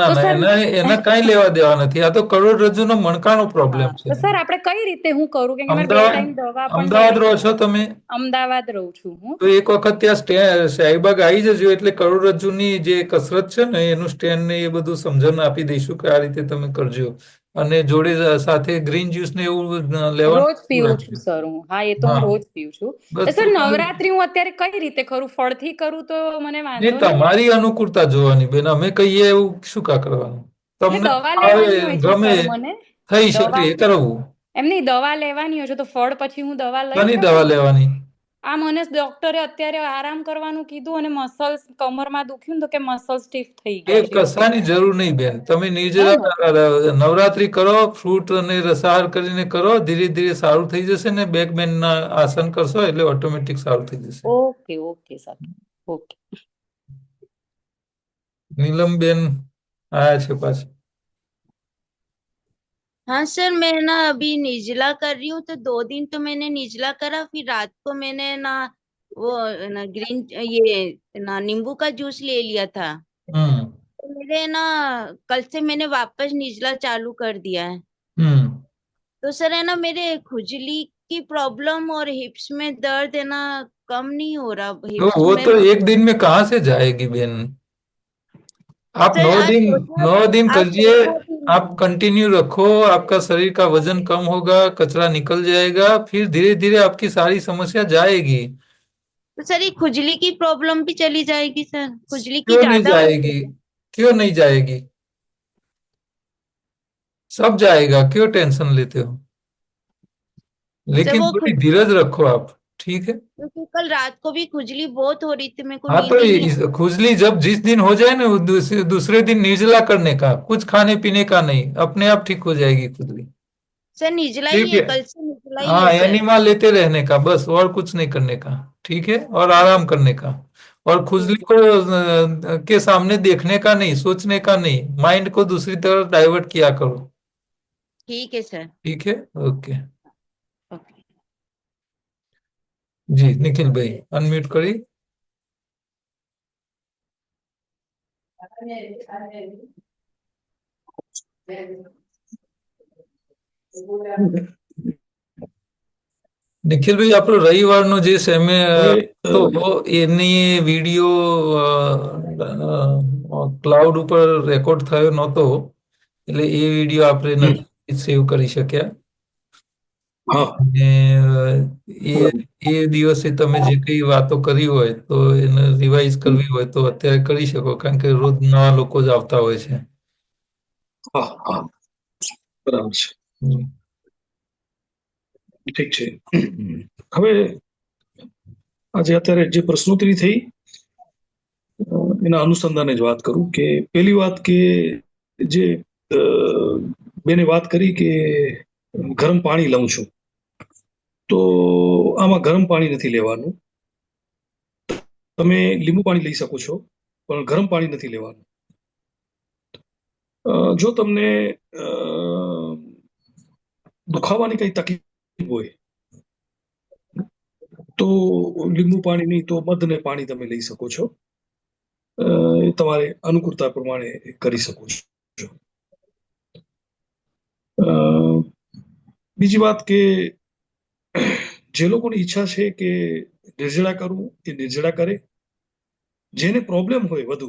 એના કઈ લેવા દેવા નથી. આ તો કરોડરજ્જુનો મણકાનો પ્રોબ્લેમ છે. તો સર આપણે કઈ રીતે હું કરું કે મારે 2 ટાઈમ દવા પણ અમદાવાદ રહો છો તમે? અમદાવાદ રહું છું હું. તો એક વખત ત્યાં શાહીબાગ આવી જજો એટલે કરોડરજ્જુની જે કસરત છે ને એનું સ્ટેન્ડ ને એ બધું સમજણ આપી દઈશું કે આ રીતે તમે કરજો. અને જોડે સાથે ગ્રીન જ્યુસ ને એવું લેવાનું. રોજ પીવું છું સર હું. હા, એ તો હું રોજ પીવું છું. સર નવરાત્રી હું અત્યારે કઈ રીતે કરું? ફળથી કરું તો મને વાંધો નહીં? તમારી અનુકૂળતા જોવાની બેન. અમે કહીએ એવું શું કા કરવાનું? તમને દવા લેવાની હોય છે સર મને. થઈ શકે એ કરવું. એમની દવા લેવાની હોય છે તો ફળ પછી હું દવા લઈ શકું? દવા લેવાની. આ મને ડોક્ટરે અત્યારે આરામ કરવાનું કીધું અને મસલ્સ કમરમાં દુખ્યું તો કે મસલ સ્ટીફ થઈ ગયા છે. કશાની જરૂર નહીં બેન. તમે નિર્જરા નવરાત્રી કરો, ફ્રૂટ અને રસાહાર કરીને કરો, ધીરે ધીરે સારું થઈ જશે ને બેક બેન્ડના આસન કરશો એટલે ઓટોમેટિક સારું થઈ જશે. Okay sir. ઓકે. नीलम बेन आया છે पास। हाँ सर, मैं ना अभी निर्जला कर रही हूँ, तो 2 दिन तो मैंने निर्जला करा, फिर रात को मैंने ना वो ना ग्रीन ये ना नींबू का जूस ले लिया था। तो मेरे ना कल से मैंने वापस निर्जला चालू कर दिया है। तो सर है ना मेरे खुजली की प्रॉब्लम और हिप्स में दर्द है ना कम नहीं हो रहा। तो वो तो एक दिन में कहाँ से जाएगी बेन? आप 9 दिन करिए। आप कंटिन्यू रखो, आपका शरीर का वजन कम होगा, कचरा निकल जाएगा, फिर धीरे धीरे आपकी सारी समस्या जाएगी। तो सर ये खुजली की प्रॉब्लम भी चली जाएगी सर? खुजली की क्यों नहीं ज्यादा होती है? जाएगी? क्यों नहीं जाएगी? सब जाएगा, क्यों टेंशन लेते हो? सर लेकिन वो थोड़ी खुजली, धीरज रखो आप, ठीक है? क्योंकि कल रात को भी खुजली बहुत हो रही थी, मेरे को हाँ, नींद तो ही नहीं खुजली जब जिस दिन हो जाए ना, वो दूसरे दिन निर्जला करने का, कुछ खाने पीने का नहीं, अपने आप ठीक हो जाएगी खुजली। सर निजला ही ठीक है, है। कल से निजला ही हाँ, है सर। एनिमा लेते रहने का बस, और कुछ नहीं करने का। ठीक है, और आराम करने का। और खुजली ठीक है। को के सामने देखने का नहीं, सोचने का नहीं, माइंड को दूसरी तरफ डाइवर्ट किया करो। ठीक है सर। ठीक है, ओके। ओके। जी निखिल भाई, अनम्यूट करिए। નિખિલ ભાઈ, આપણો રવિવારનો જે હવે હતો એની વિડીયો ક્લાઉડ ઉપર રેકોર્ડ થયો નહોતો, એટલે એ વિડીયો આપણે નથી સેવ કરી શક્યા. હા અને એ બરાબર. એ દિવસે તમે જે કઈ વાતો કરી હોય તો એને રિવાઇઝ કરવી હોય તો અત્યારે કરી શકો, કારણ કે રોજ નવા લોકો જ આવતા હોય છે. હા હા બરાબર છે, હમ. ઠીક છે. હવે આજે અત્યારે જે પ્રશ્નોત્તરી થઈ એના અનુસંધાને જ વાત કરું કે પહેલી વાત કે જે બેને વાત કરી કે ગરમ પાણી લઉં છું, તો આમાં ગરમ પાણી નથી લેવાનું. તમે લીંબુ પાણી લઈ શકો છો, પણ ગરમ પાણી નથી લેવાનું. જો તમને દુખાવાની કઈ તકલીફ હોય તો લીંબુ પાણી નહીં તો મધને પાણી તમે લઈ શકો છો. એ તમારે અનુકૂળતા પ્રમાણે કરી શકો છો. બીજી વાત કે જે લોકોની ઈચ્છા છે કે નિર્જળા કરવું એ નિર્જળા કરે. જેને પ્રોબ્લેમ હોય વધુ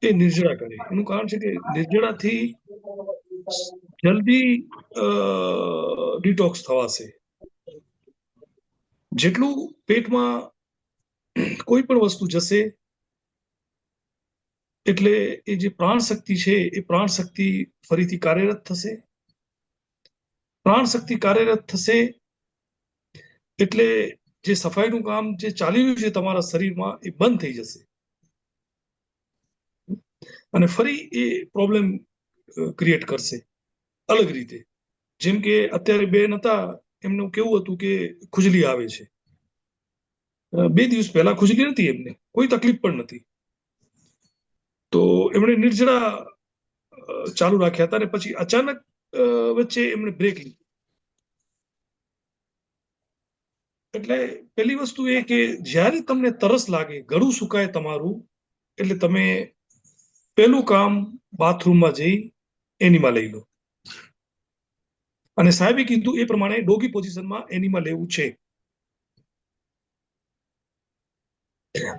એ નિર્જળા કરે. એનું કારણ છે કે નિર્જળાથી જલ્દી ડિટોક્સ થવાશે. જેટલું પેટમાં કોઈ પણ વસ્તુ જશે એટલે એ જે પ્રાણ શક્તિ છે એ પ્રાણ શક્તિ ફરીથી કાર્યરત થશે. પ્રાણ શક્તિ કાર્યરત થશે એટલે જે સફાઈનું કામ જે ચાલી રહ્યું છે તમારા શરીરમાં એ બંધ થઈ જશે અને ફરી એ પ્રોબ્લેમ ક્રિએટ કરશે અલગ રીતે. જેમ કે અત્યારે બેન હતા, એમનું કેવું હતું કે ખુજલી આવે છે. 2 દિવસ પહેલા ખુજલી નથી, એમને કોઈ તકલીફ પણ નથી, તો એમણે નિર્જળા ચાલુ રાખ્યા હતા અને પછી અચાનક વચ્ચે એમણે બ્રેક લીધી. એટલે પહેલી વસ્તુ એ કે જ્યારે તમને તરસ લાગે, ગળું સુકાય તમારું, એટલે તમે પહેલું કામ બાથરૂમમાં જઈ એનીમા લઈ લો. અને સાહેબે કીધું એ પ્રમાણે ડોગી પોઝિશનમાં એનીમા લેવું છે.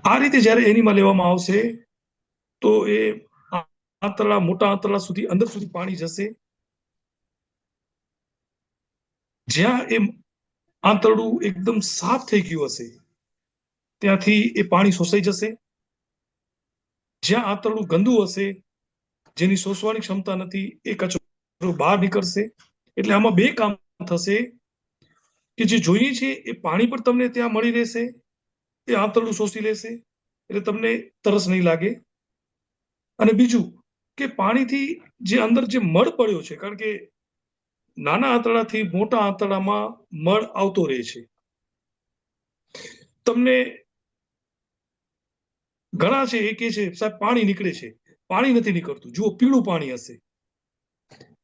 આ રીતે જ્યારે એનીમા લેવામાં આવશે તો એ આંતરડા, મોટા આંતરડા સુધી અંદર સુધી પાણી જશે. જ્યાં એ આંતરડું એકદમ સાફ થઈ ગયું હશે ત્યાંથી એ પાણી શોષાઈ જશે. જ્યાં આંતરડું ગંદુ હશે, જેની શોષવાની ક્ષમતા નથી, એ કચરો બહાર નીકળશે. એટલે આમાં 2 કામ થશે કે જે જોઈએ છે એ પાણી પણ તમને ત્યાં મળી રહેશે, એ આંતરડું શોષી લેશે એટલે તમને તરસ નહીં લાગે. અને બીજું કે પાણીથી જે અંદર જે મળ પડ્યો છે, કારણ કે નાના આંતરડાથી મોટા આંતરડામાં મળ આવતો રહે છે. તમને ઘણા છે એ કે છે સાહેબ પાણી નીકળે છે, પાણી નથી નીકળતું. જુઓ, પીળું પાણી હશે,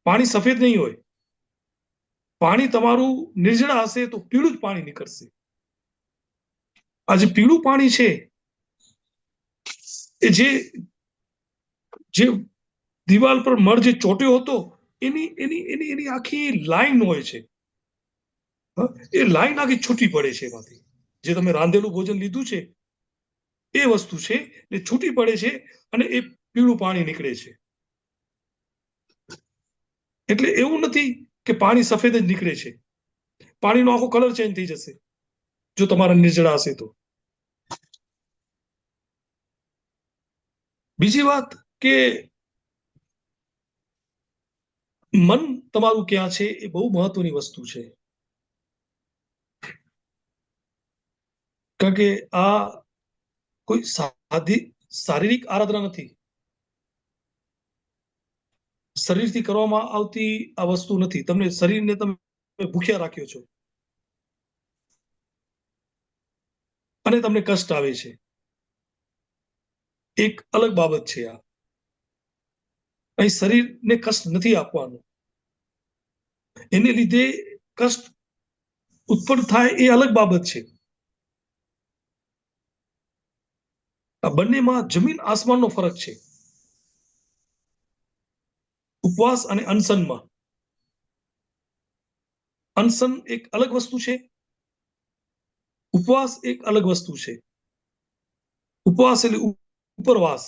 પાણી સફેદ નહીં હોય. પાણી તમારું નિર્જળા હશે તો પીળું જ પાણી નીકળશે. આ જે પીળું પાણી છે એ જે દિવાલ પર મળ જે ચોટ્યો હતો એની એની એની એની આખી લાઈન હોય છે. એ લાઈન આખી છૂટી પડે છે એમાંથી. જે તમે રાંધેલું ભોજન લીધું છે એ વસ્તુ છે એ છૂટી પડે છે અને એ પીળું પાણી નીકળે છે. એટલે એવું નથી કે પાણી સફેદ જ નીકળે છે, પાણીનો આખો કલર ચેન્જ થઈ જશે જો તમારા નિર્જળા હશે તો. બીજી વાત કે મન તમારું ક્યાં છે એ બહુ મહત્વની વસ્તુ છે, કારણ કે આ કોઈ શારીરિક આરાધના નથી, શરીરથી કરવામાં આવતી આ વસ્તુ નથી. તમને શરીરને તમે ભૂખ્યા રાખ્યો છો અને તમને કષ્ટ આવે છે, એક અલગ બાબત છે આ. અહીં શરીરને કષ્ટ નથી આપવાનું, એને લીધે કષ્ટ ઉત્પન્ન થાય એ અલગ બાબત છે. આ બંનેમાં જમીન આસમાનનો ફરક છે. ઉપવાસ અને અનશનમાં અનશન એક અલગ વસ્તુ છે, ઉપવાસ એક અલગ વસ્તુ છે. ઉપવાસ એટલે ઉપરવાસ,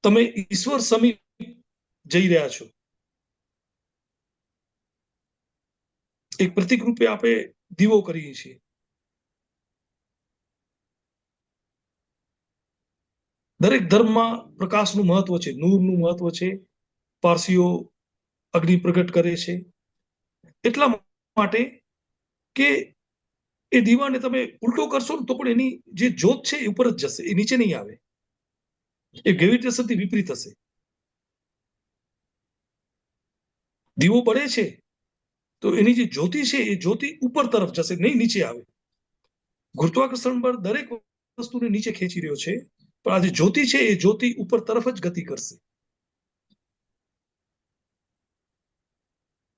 તમે ઈશ્વર સમીપ જઈ રહ્યા છો. એક પ્રતિક રૂપે આપણે દીવો કરીએ છીએ. દરેક ધર્મમાં પ્રકાશનું મહત્વ છે, નૂરનું મહત્વ છે. પારસીઓ અગ્નિ પ્રગટ કરે છે એટલા માટે કે એ દીવાને તમે ઉલટો કરશો ને તો પણ એની જે જ્યોત છે એ ઉપર જ જશે, એ નીચે નહીં આવે, એ ગ્રેવિટેશનથી વિપરીત હશે. દીવો બળે છે તો એની જે જ્યોતિ છે એ જ્યોતિ ઉપર તરફ જશે, નહીં નીચે આવે. ગુરુત્વાકર્ષણ બળ દરેક વસ્તુને નીચે ખેંચી રહ્યો છે, પણ આ જે જ્યોતિ છે એ જ્યોતિ ઉપર તરફ જ ગતિ કરશે.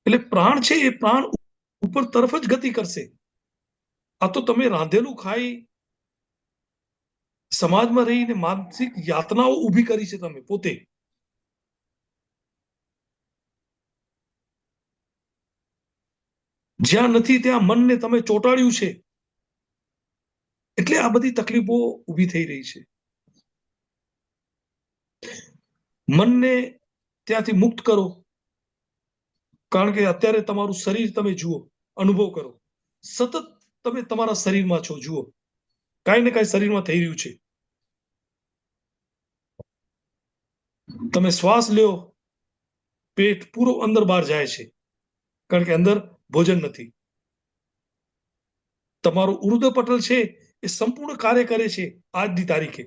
એટલે પ્રાણ છે એ પ્રાણ ઉપર તરફ જ ગતિ કરશે. આ તો તમે રાંધેલું ખાઈ સમાજમાં રહીને માનસિક યાતનાઓ ઊભી કરી છે તમે પોતે. જ્યાં નથી ત્યાં મનને તમે ચોંટાડ્યું છે, એટલે આ બધી તકલીફો ઊભી થઈ રહી છે. મનને ત્યાંથી મુક્ત કરો, કારણ કે અત્યારે તમારું શરીર તમે જુઓ, અનુભવ કરો, સતત તમે તમારા શરીરમાં છો, જુઓ કાંઈ ને કાંઈ શરીરમાં થઈ રહ્યું છે. તમે શ્વાસ લ્યો, પેટ પૂરો અંદર બહાર જાય છે, કારણ કે અંદર ભોજન નથી. તમારું ઉર્ધ્વ પટલ છે એ સંપૂર્ણ કાર્ય કરે છે આજની તારીખે.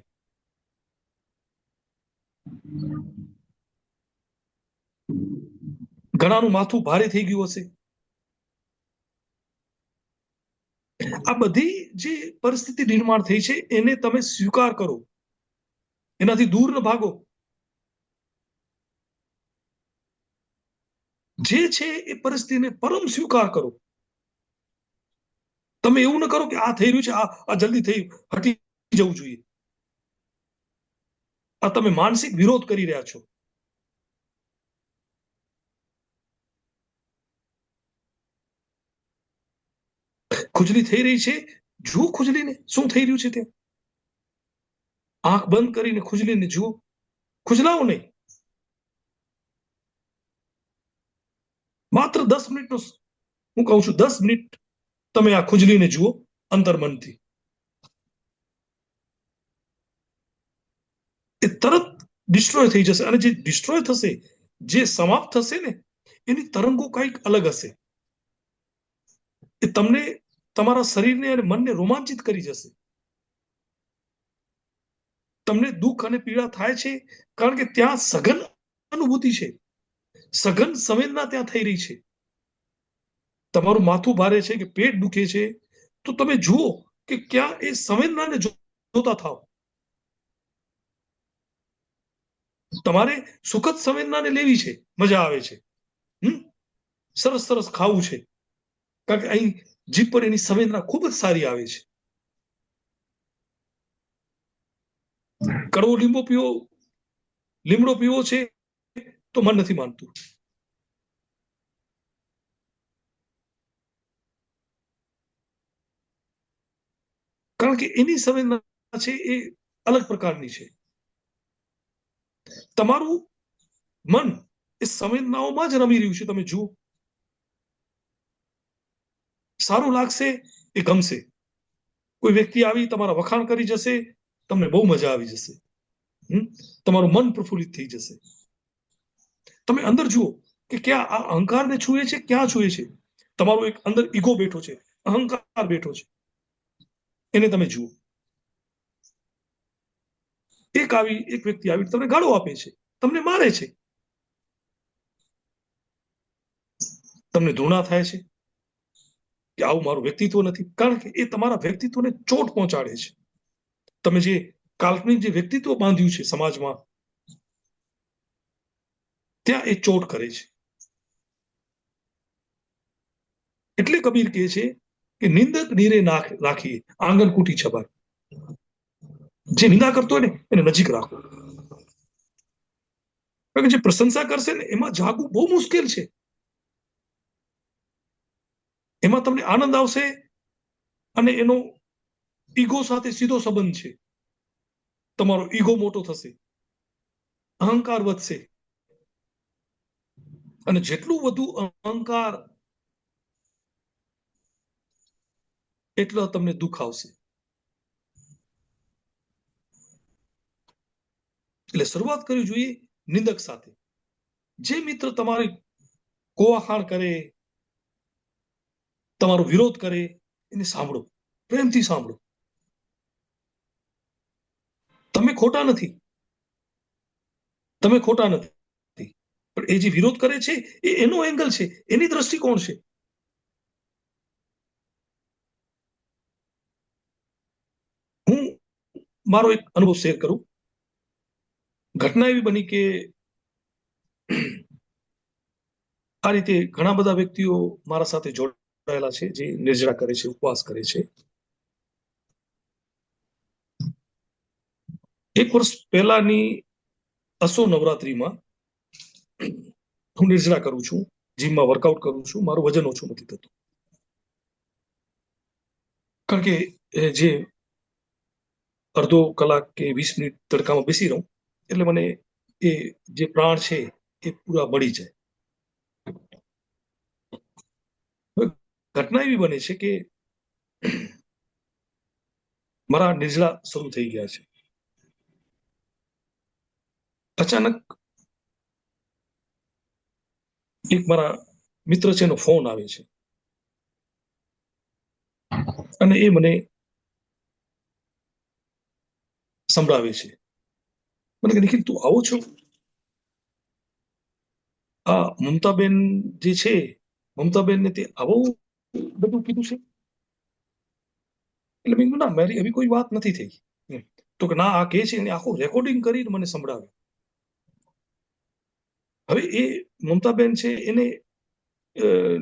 ઘણાનું માથું ભારે થઈ ગયું હશે. આ બધી જે પરિસ્થિતિ નિર્માણ થઈ છે એને તમે સ્વીકાર કરો, એનાથી દૂર ન ભાગો. જે છે એ પરિસ્થિતિને પરમ સ્વીકાર કરો. તમે એવું ન કરો કે આ થઈ રહ્યું છે, આ જલ્દી થઈ હટી જવું જોઈએ. આ તમે માનસિક વિરોધ કરી રહ્યા છો. ખુજલી થઈ રહી છે, જુઓ ખુજલીને, શું થઈ રહ્યું છે ત્યાં. આંખ બંધ કરીને ખુજલીને જુઓ, ખુજલાઓ નહીં. માત્ર 10 મિનિટનો હું કહું છું, 10 મિનિટ તમે આ ખુજલીને જુઓ અંતર્મનથી. એ તરત ડિસ્ટ્રોય થઈ જશે, અને જે ડિસ્ટ્રોય થશે, જે સમાપ્ત થશે ને, એની તરંગો કંઈક અલગ હશે. એ તમને તમારા શરીરને અને મનને રોમાંચિત કરી જશે. તમને દુઃખ અને પીડા થાય છે કારણ કે ત્યાં સઘન અનુભૂતિ છે, સઘન સંવેદના ત્યાં થઈ રહી છે. તમારું માથું ભારે છે કે પેટ દુખે છે, તો તમે જુઓ કે ક્યાં એ સંવેદનાને જોતા થાઓ. તમારે સુખદ સંવેદનાને લેવી છે, મજા આવે છે, સરસ સરસ ખાવું છે, કારણ કે અહીં જીભ પર એની સંવેદના ખૂબ જ સારી આવે છે. કડવો લીમડો પીવો છે તો મન નથી માનતું. કારણ કે એની સંવેદના છે એ અલગ પ્રકારની છે. તમારું મન એ સંવેદનાઓમાં જ રમી રહ્યું છે. તમે જુઓ, સારું લાગશે, એ ગમશે. કોઈ વ્યક્તિ આવી તમારા વખાણ કરી જશે, તમને બહુ મજા આવી જશે. તમારું મન પ્રફુલ્લિત થઈ જશે. તમે અંદર જુઓ કે ક્યાં આ અહંકારને છૂએ છે, ક્યાં છૂએ છે. તમારો એક અંદર ઈગો બેઠો છે, અહંકાર બેઠો છે, એને તમે જુઓ. એક વ્યક્તિ આવી તમને ગાળો આપે છે, તમને મારે છે, તમને ધૃણા થાય છે કે આવું મારું વ્યક્તિત્વ નથી, કારણ કે એ તમારા વ્યક્તિત્વને ચોટ પહોંચાડે છે. તમે જે કાલ્પનિક જે વ્યક્તિત્વ બાંધ્યું છે સમાજમાં, ત્યાં એ ચોટ કરે છે. એટલે કબીર કહે છે કે નિંદક નીરે રાખીએ, આંગણ કૂટી છબાર. જે નિંદા કરતો હોય ને એને નજીક રાખો, કારણ કે જે પ્રશંસા કરશે ને એમાં જાગવું બહુ મુશ્કેલ છે. એમાં તમને આનંદ આવશે અને એનો ઈગો સાથે સીધો સંબંધ છે. તમારો ઈગો મોટો થશે, અહંકાર વધશે, અને જેટલું વધુ અહંકાર એટલો તમને દુઃખ આવશે. એટલે શરૂઆત કરવી જોઈએ નિંદક સાથે. જે મિત્ર તમારી કોવાખાણ કરે, તમારો વિરોધ કરે, એને સાંભળો, પ્રેમથી સાંભળો. તમે ખોટા નથી, તમે ખોટા નથી, પણ એ જે વિરોધ કરે છે એ એનો એંગલ છે, એની દ્રષ્ટિકોણ છે. હું મારો એક અનુભવ શેર કરું. ઘટના એવી બની કે આ રીતે ઘણા બધા વ્યક્તિઓ મારા સાથે જોડાયેલા છે, જે નિર્જળા કરે છે, ઉપવાસ કરે છે. એક વર્ષ પહેલાની અસો નવરાત્રીમાં હું નિર્જળા કરું છું, જીમમાં વર્કઆઉટ કરું છું. મારું વજન ઓછું નથી થતું, કારણ કે જે અડધો કલાક કે 20 મિનિટ તડકામાં બેસી રહું એટલે મને એ જે પ્રાણ છે એ પૂરા બળી જાય. ઘટના એવી બને છે કે મારા નિર્જળા શરૂ થઈ ગયા છે. અચાનક એક મારા મિત્ર છે એનો ફોન આવે છે, અને એ મને સંભળાવે છે. મને કે નિખિલ, તું આવો છો? આ મમતાબેન જે છે, મમતાબેન ને તે આવું બધું કીધું છે? એટલે મેં કીધું ના, મારી એવી કોઈ વાત નથી થઈ. તો કે ના, આ કે છે, એને આખું રેકોર્ડિંગ કરીને મને સંભળાવે. હવે એ મમતાબેન છે એને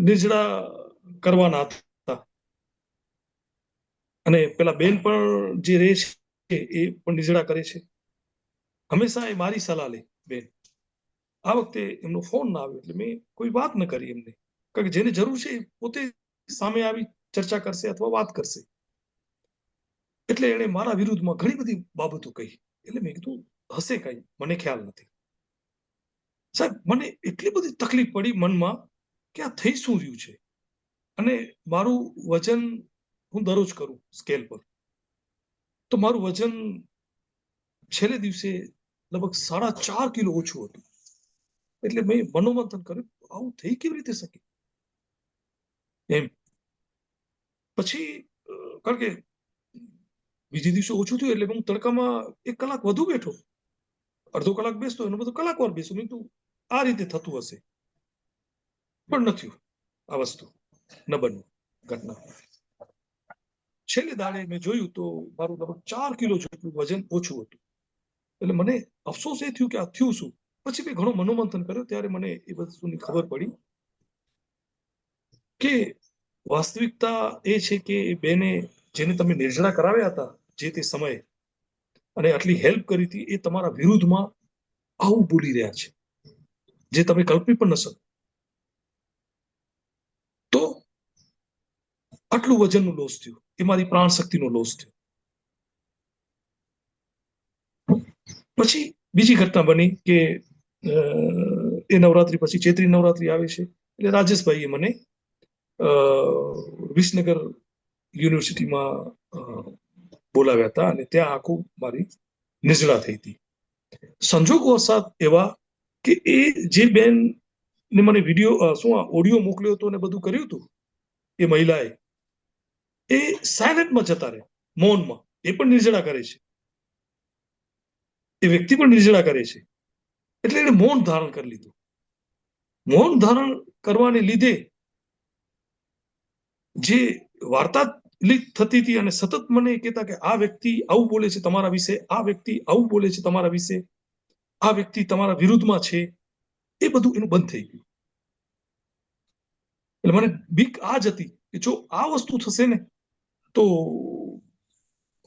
નિર્જળા કરવાના હતા, અને પેલા બેન પણ જે રહે છે એ પણ નિર્જળા કરે છે. હંમેશા એ મારી સલાહ લે બેન. આ વખતે એમનો ફોન ના આવ્યો એટલે મેં કોઈ વાત ન કરી એમને, કારણ કે જેને જરૂર છે પોતે સામે આવી ચર્ચા કરશે અથવા વાત કરશે. એટલે એણે મારા વિરુદ્ધમાં ઘણી બધી બાબતો કહી. એટલે મેં કીધું હશે કઈ, મને ખ્યાલ નથી. સાહેબ, મને એટલી બધી તકલીફ પડી મનમાં કે આ થઈ શું રહ્યું છે. અને મારું વજન હું દરરોજ કરું સ્કેલ પર, તો મારું વજન છેલ્લે દિવસે લગભગ 4.5 કિલો ઓછું હતું. એટલે મેં મનોમંથન કર્યું, આવું થઈ કેવી રીતે શકે એમ. પછી કારણ કે બીજે દિવસે ઓછું થયું એટલે હું તડકામાં 1 કલાક વધુ બેઠો, અડધો કલાક બેસતો એનો બધો કલાક વાર બેસું. મેં કીધું આ રીતે થતું હશે, પણ નથી આ વસ્તુ, ન બન્યું ઘટના. છેલ્લે દાડે મેં જોયું તો મારું લગભગ 4 કિલો જેટલું વજન ઓછું હતું. એટલે મને અફસોસ એ થયું કે આ થયું શું. પછી મેં ઘણું મનોમંથન કર્યું, ત્યારે મને એ વસ્તુની ખબર પડી કે વાસ્તવિકતા એ છે કે બેને જેને તમે નિર્જળા કરાવ્યા હતા જે તે સમયે, અને આટલી હેલ્પ કરી હતી, એ તમારા વિરુદ્ધમાં આવું બોલી રહ્યા છે જે તમે કલ્પી પણ ન શકો. તો આટલું વજનનું લોસ થયું, એ મારી પ્રાણ શક્તિનો લોસ થયો. પછી બીજી ઘટના બની કે એ નવરાત્રી પછી ચૈત્રી નવરાત્રી આવે છે એટલે રાજેશભાઈએ મને વિસનગર યુનિવર્સિટીમાં બોલાવ્યા હતા અને ત્યાં આખું મારી નિર્જળા થઈ હતી. સંજોગ વસાત એવા કે એ જે બેન ને મને ઓડિયો મોકલ્યો હતો ને બધું કર્યું હતું એ મહિલાએ એ સાયલેન્ટમાં જતા રહે, મૌનમાં. એ પણ નિર્જળા કરે છે, એ વ્યક્તિ પણ નિર્જળા કરે છે એટલે એને મૌન ધારણ કરી લીધું. મૌન ધારણ કરવાને લીધે જે વાર્તા થતી હતી અને સતત મને કહેતા કે આ વ્યક્તિ આવું બોલે છે તમારા વિશે, આ વ્યક્તિ આવું બોલે છે તમારા વિશે, આ વ્યક્તિ તમારા વિરુદ્ધમાં છે, એ બધું એનું બંધ થઈ ગયું. એટલે મને બીક આ જ હતી કે જો આ વસ્તુ થશે ને તો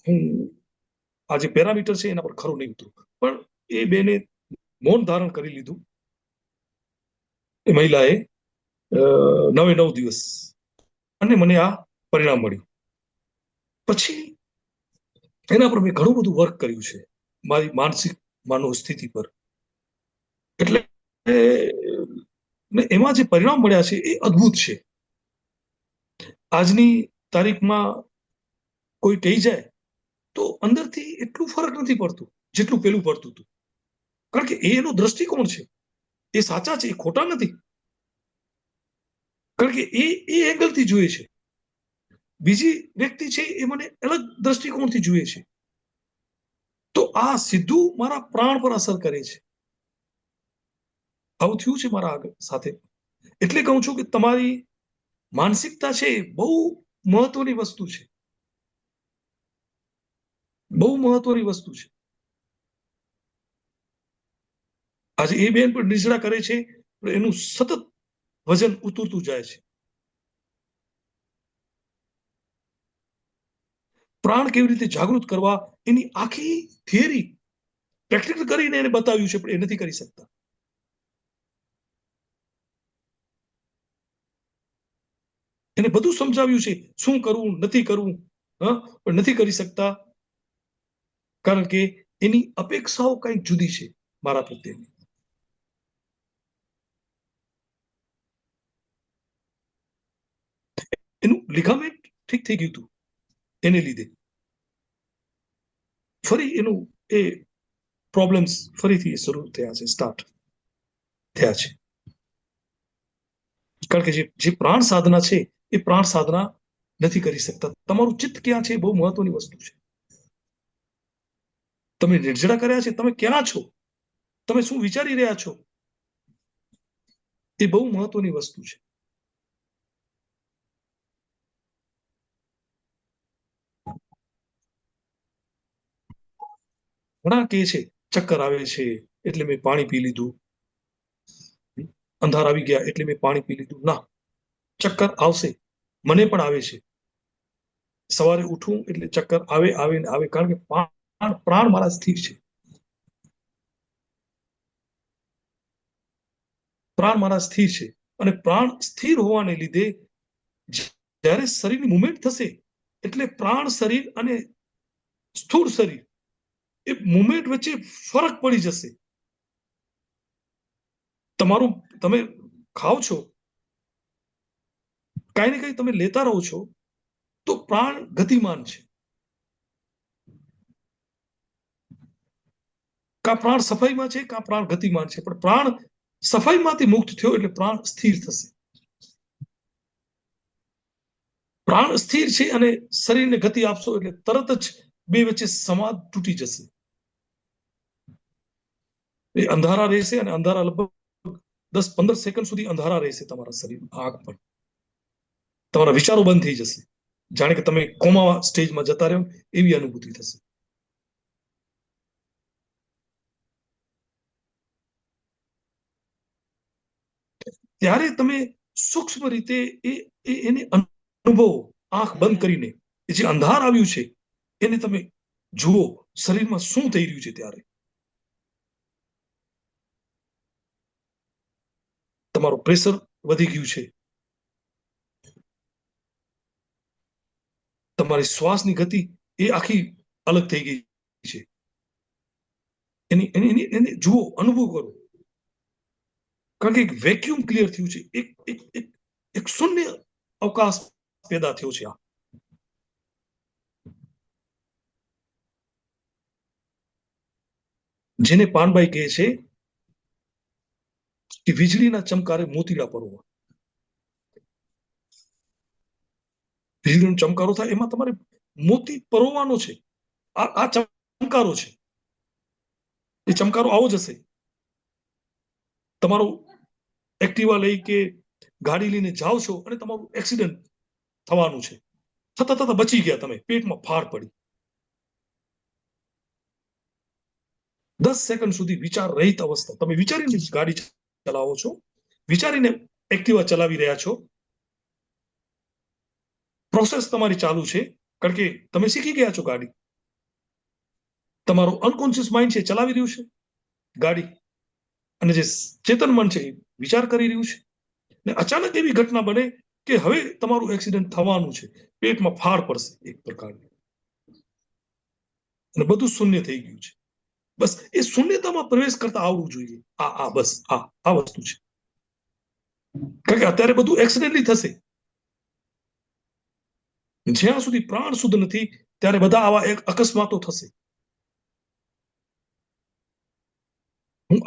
હું આ જે પેરામીટર છે એના પર ખરો નહીં ઉતરું. પણ એ બેને મૌન ધારણ કરી લીધું, એ મહિલાએ 9 દિવસ, અને મને આ પરિણામ મળ્યું. પછી એના પર મેં ઘણું બધું વર્ક કર્યું છે, મારી માનસિક સ્થિતિ પર. એટલે એમાં જે પરિણામ મળ્યા છે એ અદ્ભુત છે. આજની તારીખમાં કોઈ કહી જાય તો અંદરથી એટલું ફરક નથી પડતું જેટલું પેલું પડતું હતું. કારણ કે એનો દ્રષ્ટિકોણ છે, એ સાચા છે, એ ખોટા નથી. કારણ કે એ એંગલથી જોઈએ છે. બીજી વ્યક્તિ છે એ મને અલગ દ્રષ્ટિકોણથી જુએ છે. તો આ સીધું મારા પ્રાણ પર અસર કરે છે. આવું થયું છે મારા સાથે. એટલે કહું છું કે તમારી માનસિકતા છે એ બહુ મહત્વની વસ્તુ છે, બહુ મહત્વની વસ્તુ છે. આજે એ બેન પણ નિર્જળા કરે છે, એનું સતત વજન ઉતરતું જાય છે. પ્રાણ કેવી રીતે જાગૃત કરવા એની આખી થિયરી પ્રેક્ટિકલ કરીને એને બતાવ્યું છે, પણ એ નથી કરી શકતા. એને બધું સમજાવ્યું છે, શું કરવું નથી કરવું, પણ નથી કરી શકતા. કારણ કે એની અપેક્ષાઓ કંઈક જુદી છે મારા પ્રત્યેની. એનું લિગામેન્ટ ઠીક થઈ ગયું હતું, એને લીધે ફરી એનું એ પ્રોબ્લેમ્સ ફરીથી શરૂ થયા છે, સ્ટાર્ટ થયા છે. કારણ કે જે પ્રાણ સાધના છે એ પ્રાણ સાધના નથી કરી શકતા. તમારું ચિત્ત ક્યાં છે એ બહુ મહત્વની વસ્તુ છે. તમે નિર્જળા કર્યા છે, તમે ક્યાં છો, તમે શું વિચારી રહ્યા છો, એ બહુ મહત્વની વસ્તુ છે. ઘણા કહે છે ચક્કર આવે છે એટલે મેં પાણી પી લીધું, અંધાર આવી ગયા એટલે મેં પાણી પી લીધું. ના, ચક્કર આવશે, મને પણ આવે છે. સવારે ઉઠું એટલે ચક્કર આવે આવે ને આવે. કારણ કે પ્રાણ મારા સ્થિર છે, પ્રાણ મારા સ્થિર છે. અને પ્રાણ સ્થિર હોવાને લીધે જ્યારે શરીરની મુવમેન્ટ થશે એટલે પ્રાણ શરીર અને સ્થૂળ શરીર એ મુવમેન્ટ વચ્ચે ફરક પડી જશે. તમે ખાઓ છો, કઈ ને કઈ તમે લેતા રહો છો, તો પ્રાણ ગતિમાન છે. કા પ્રાણ સફાઈમાં છે, કા પ્રાણ ગતિમાન છે. પણ પ્રાણ સફાઈમાંથી મુક્ત થયો એટલે પ્રાણ સ્થિર થશે. પ્રાણ સ્થિર છે અને શરીરને ગતિ આપશો એટલે તરત જ બે વચ્ચે સંવાદ તૂટી જશે. એ અંધારા રહેશે, અને અંધારા લગભગ 10-15 સેકન્ડ સુધી અંધારા રહેશે તમારા શરીર, આંખ પર. તમારા વિચારો બંધ થઈ જશે, જાણે કે તમે કોમા સ્ટેજમાં જતા રહ્યો એવી અનુભૂતિ થશે. ત્યારે તમે સૂક્ષ્મ રીતે એને અનુભવો, આંખ બંધ કરીને. જે અંધાર આવ્યું છે એને તમે જુઓ, શરીરમાં શું થઈ રહ્યું છે. ત્યારે તમારું પ્રેશર વધી ગયું છે, તમારી શ્વાસની ગતિ એ આખી અલગ થઈ ગઈ છે. એને જુઓ, અનુભવ કરો. કારણ કે એક વેક્યુમ ક્લિયર થયું છે, એક એક એક એક શૂન્ય અવકાશ પેદા થયો છે. આ જેને પાનભાઈ કહે છે કે વીજળીના ચમકારે મોતીડા પરવા. વીજળીનો ચમકારો થાય એમાં તમારે મોતી પરોવાનો છે. આ ચમકારો છે. એ ચમકારો આવો જ હશે. તમારું એક્ટિવા લઈ કે ગાડી લઈને જાઓ છો અને તમારું એક્સિડન્ટ થવાનું છે, થતા બચી ગયા, તમે પેટમાં ફાડ પડી. 10 સેકન્ડ સુધી વિચાર રહિત અવસ્થા, તમે વિચારીને ગાડી ચલાવો છો, વિચારીને એક્ટિવા ચલાવી રહ્યા છો. પ્રોસેસ તમારી ચાલુ છે, કારણ કે તમે શીખી ગયા છો ગાડી. તમારું અનકોન્શિયસ માઇન્ડ છે ચલાવી રહ્યું છે ગાડી, અને જે ચેતન મન છે એ વિચાર કરી રહ્યું છે. ને અચાનક એવી ઘટના બને કે હવે તમારું એક્સિડન્ટ થવાનું છે, પેટમાં ફાડ પડશે એક પ્રકારની, અને બધું શૂન્ય થઈ ગયું છે. બસ એ શૂન્યતામાં પ્રવેશ કરતા આવડવું જોઈએ. બસ આ વસ્તુ છે. કારણ કે અત્યારે બધું એક્સિડન્ટલી થશે. જ્યાં સુધી પ્રાણ શુદ્ધ નથી ત્યારે બધા આવા એક અકસ્માતો થશે. હું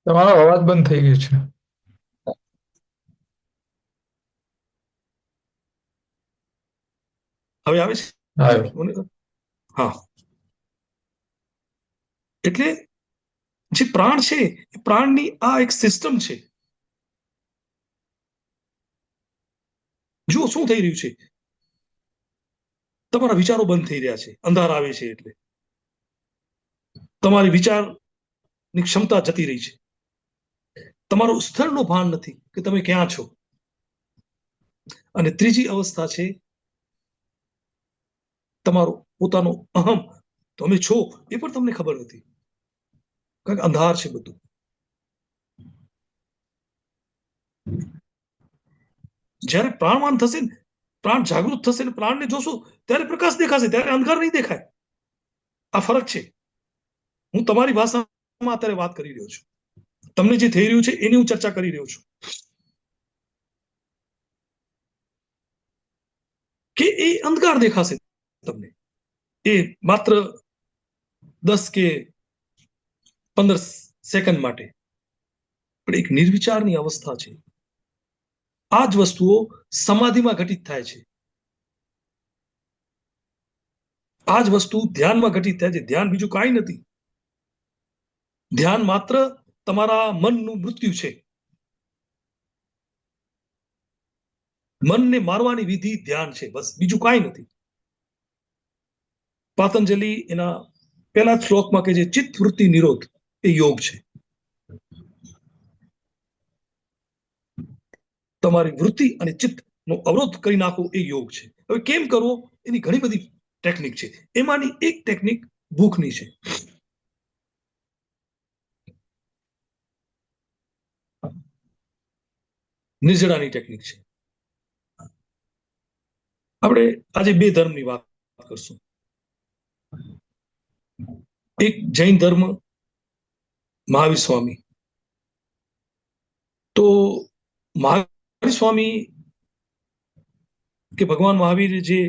તમારો અવાજ બંધ થઈ ગયો છે. હવે આવે છે? આવ્યો. હા, એટલે જે પ્રાણ છે એ પ્રાણની આ એક સિસ્ટમ છે. જુઓ શું થઈ રહ્યું છે. તમારા વિચારો બંધ થઈ રહ્યા છે, અંધાર આવે છે એટલે તમારી વિચારની ક્ષમતા જતી રહી છે. તમારું સ્થળનું ભાન નથી કે તમે ક્યાં છો. અને ત્રીજી અવસ્થા છે તમારો પોતાનો અહમ, તમે છો એ પણ તમને ખબર નથી, કારણ કે અંધાર છે બધું. જ્યારે પ્રાણવાન થશે ને, પ્રાણ જાગૃત થશે ને, પ્રાણને જોશો ત્યારે પ્રકાશ દેખાશે, ત્યારે અંધકાર નહીં દેખાય. આ ફરક છે. હું તમારી ભાષામાં અત્યારે વાત કરી રહ્યો છું. તમને જે થઈ રહ્યું છે એની હું ચર્ચા કરી રહ્યો છું કે એ અંધકાર દેખાશે તમને. એ માત્ર 10 કે 15 સેકન્ડ માટે, પણ એક નિર્વિચારની અવસ્થા છે. આ જ વસ્તુઓ સમાધિમાં ઘટિત થાય છે. આ જ વસ્તુ ધ્યાનમાં ઘટિત થાય છે. ધ્યાન બીજું કાંઈ નથી. ધ્યાન માત્ર તમારા મનનું મૃત્યુ છે. મનને મારવાની વિધિ ધ્યાન છે, બસ બીજું કાંઈ નથી. પાતંજલિ એના પહેલા શ્લોકમાં કે જે ચિત્ત વૃત્તિ નિરોધ એ યોગ છે. તમારી વૃત્તિ અને ચિત્તનો અવરોધ કરી નાખવો એ યોગ છે. હવે કેમ કરવો એની ઘણી બધી ટેકનિક છે. એમાંની એક ટેકનિક ભૂખની છે. નિર્જળાની ટેકનિક છે. આપણે આજે બે ધર્મની વાત કરશું. એક જૈન ધર્મ, મહાવીર સ્વામી. તો મહાવીર સ્વામી કે ભગવાન મહાવીરે જે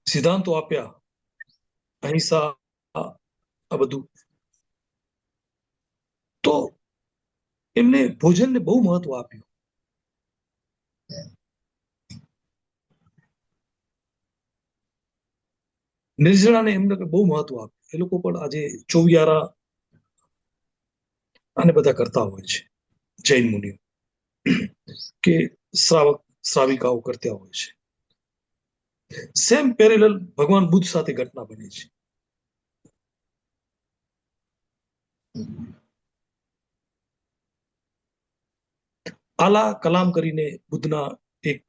સિદ્ધાંતો આપ્યા, અહિંસા, આ બધું, તો એમને ભોજનને બહુ મહત્વ આપ્યું. નિર્જળાને એમને બહુ મહત્વ આપ્યું. એ લોકો પણ આજે ચોવિયારા અને બધા કરતા હોય છે, જૈન મુનિઓ કે શ્રાવિકાઓ કરતા હોય છે. સેમ પેરેલલ ભગવાન બુદ્ધ સાથે ઘટના બની છે. આલા કલામ કરીને બુદ્ધના એક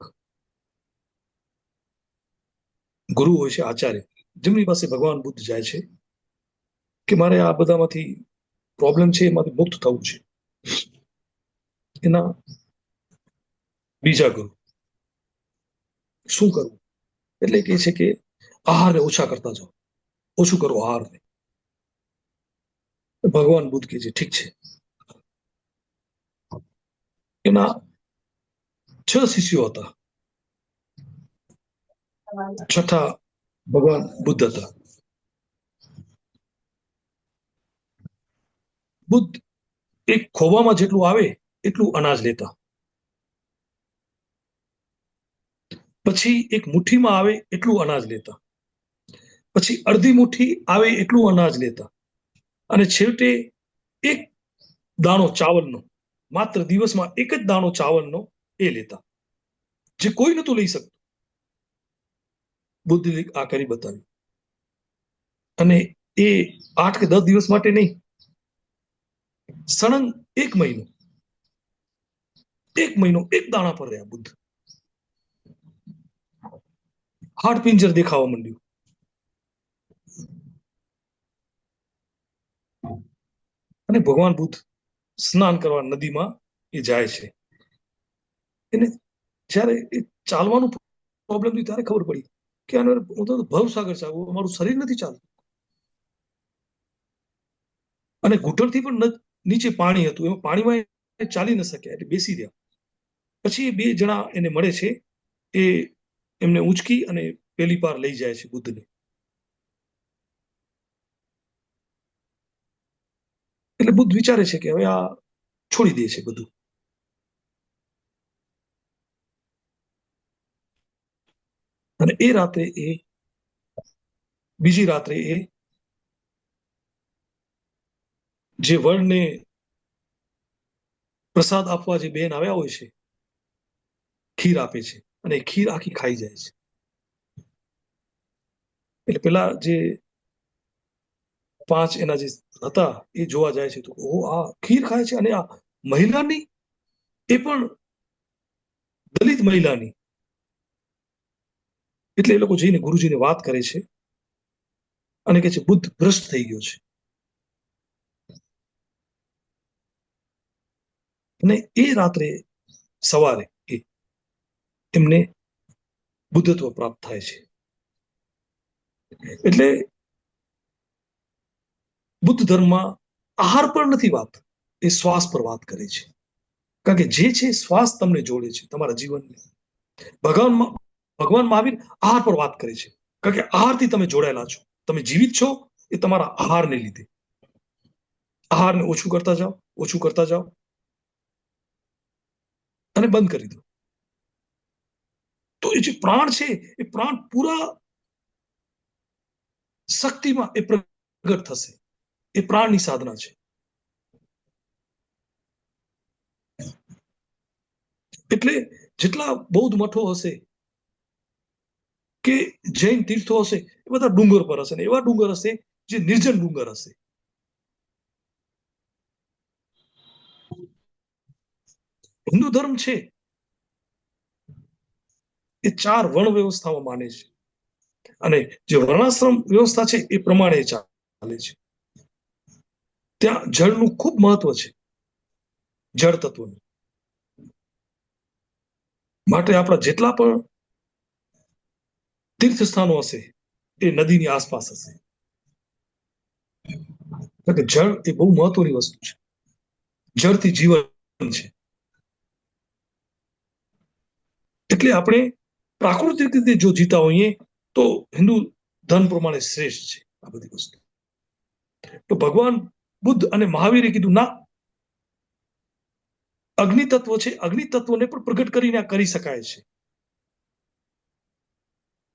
ગુરુ હોય છે, આચાર્ય, જેમની પાસે ભગવાન બુદ્ધ જાય છે કે મારે આ બધામાંથી પ્રોબ્લેમ છે એમાંથી મુક્ત થવું છે. એના બીજા ગુરુ શું કરવું, એટલે કે છે કે આહારને ઓછા કરતા જાઓ, ઓછું કરો આહારને. ભગવાન બુદ્ધ કે છે ઠીક છે. એના 6 શિષ્યો હતા. છઠ્ઠા ભગવાન બુદ્ધ હતા. બુદ્ધ એક ખોબામાં જેટલું આવે એટલું અનાજ લેતા, પછી એક મુઠ્ઠીમાં આવે એટલું અનાજ લેતા, પછી અડધી મુઠ્ઠી આવે એટલું અનાજ લેતા, અને છેવટે એક દાણો ચાવલનો, માત્ર દિવસમાં એક જ દાણો ચાવલનો એ લેતા, જે કોઈ નતું લઈ શકતું. બુદ્ધે આ કરી બતાવ્યું. અને એ 8 કે 10 દિવસ માટે નહીં, સળંગ 1 મહિનો એક દાણા પર રહ્યા બુદ્ધ. હાડપિંજર દેખાવા માંડ્યું. અને ભગવાન બુદ્ધ સ્નાન કરવા નદીમાં એ જાય છે. એને જ્યારે એ ચાલવાનું પ્રોબ્લેમ થયું ત્યારે ખબર પડી કે આનો ભવસાગર છે, અમારું શરીર નથી ચાલતું. અને ઘૂંટણથી પણ નીચે પાણી હતું, એમાં પાણીમાં ચાલી ન શક્યા, એટલે બેસી રહ્યા. પછી 2 જણા એને મળે છે, એ એમને ઉંચકી અને પેલી પાર લઈ જાય છે બુદ્ધને. એટલે બુદ્ધ વિચારે છે કે હવે આ છોડી દે છે બધું. અને એ રાત્રે બીજી રાત્રે જે વરને પ્રસાદ આપવા જે બેન આવ્યા હોય છે, ખીર આપે છે, અને ખીર આખી ખાઈ જાય છે. એટલે પેલા જે 5 એના જે હતા એ જોવા જાય છે, તો આ ખીર ખાય છે, અને આ મહિલાની, એ પણ દલિત મહિલાની. એટલે એ લોકો જઈને ગુરુજીને વાત કરે છે અને કહે છે બુદ્ધ ભ્રષ્ટ થઈ ગયો છે. અને એ રાત્રે સવારે એમને બુદ્ધત્વ પ્રાપ્ત થાય છે. એટલે બુદ્ધ ધર્મમાં આહાર પર નથી વાત, એ શ્વાસ પર વાત કરે છે. કારણ કે જે છે શ્વાસ તમને જોડે છે તમારા જીવનને. ભગવાન મહાવીર આહાર પર વાત કરે છે, કારણ કે આહારથી તમે જોડાયેલા છો. તમે જીવિત છો એ તમારા આહારને લીધે. આહારને ઓછું કરતા જાઓ અને બંધ કરી દો. તો એ જે પ્રાણ છે એ પ્રાણ પૂરા શક્તિમાં એ પ્રગટ થશે. એ પ્રાણની સાધના છે. એટલે જેટલા બૌદ્ધ મઠો હશે કે જૈન તીર્થો હશે, એ બધા ડુંગર પર હશે, ને એવા ડુંગર હશે જે નિર્જન ડુંગર હશે. હિન્દુ ધર્મ છે એ 4 વર્ણ વ્યવસ્થામાં માને છે, અને જે વર્ણાશ્રમ વ્યવસ્થા છે એ પ્રમાણે ચાલે છે. ત્યાં જળનું ખૂબ મહત્વ છે. જળ તત્વોને. માટે આપણા જેટલા પણ તીર્થ સ્થાનો હશે એ નદીની આસપાસ હશે. કે જળ એ બહુ મહત્વની વસ્તુ છે. જળથી જીવન છે. એટલે આપણે પ્રાકૃતિક રીતે જો જીતા હોઈએ તો હિન્દુ ધર્મ પ્રમાણે શ્રેષ્ઠ છે આ બધી વસ્તુ. તો ભગવાન બુદ્ધ અને મહાવીરે કીધું ના, અગ્નિ તત્વ છે, અગ્નિ તત્વને પણ પ્રગટ કરીને કરી શકાય છે.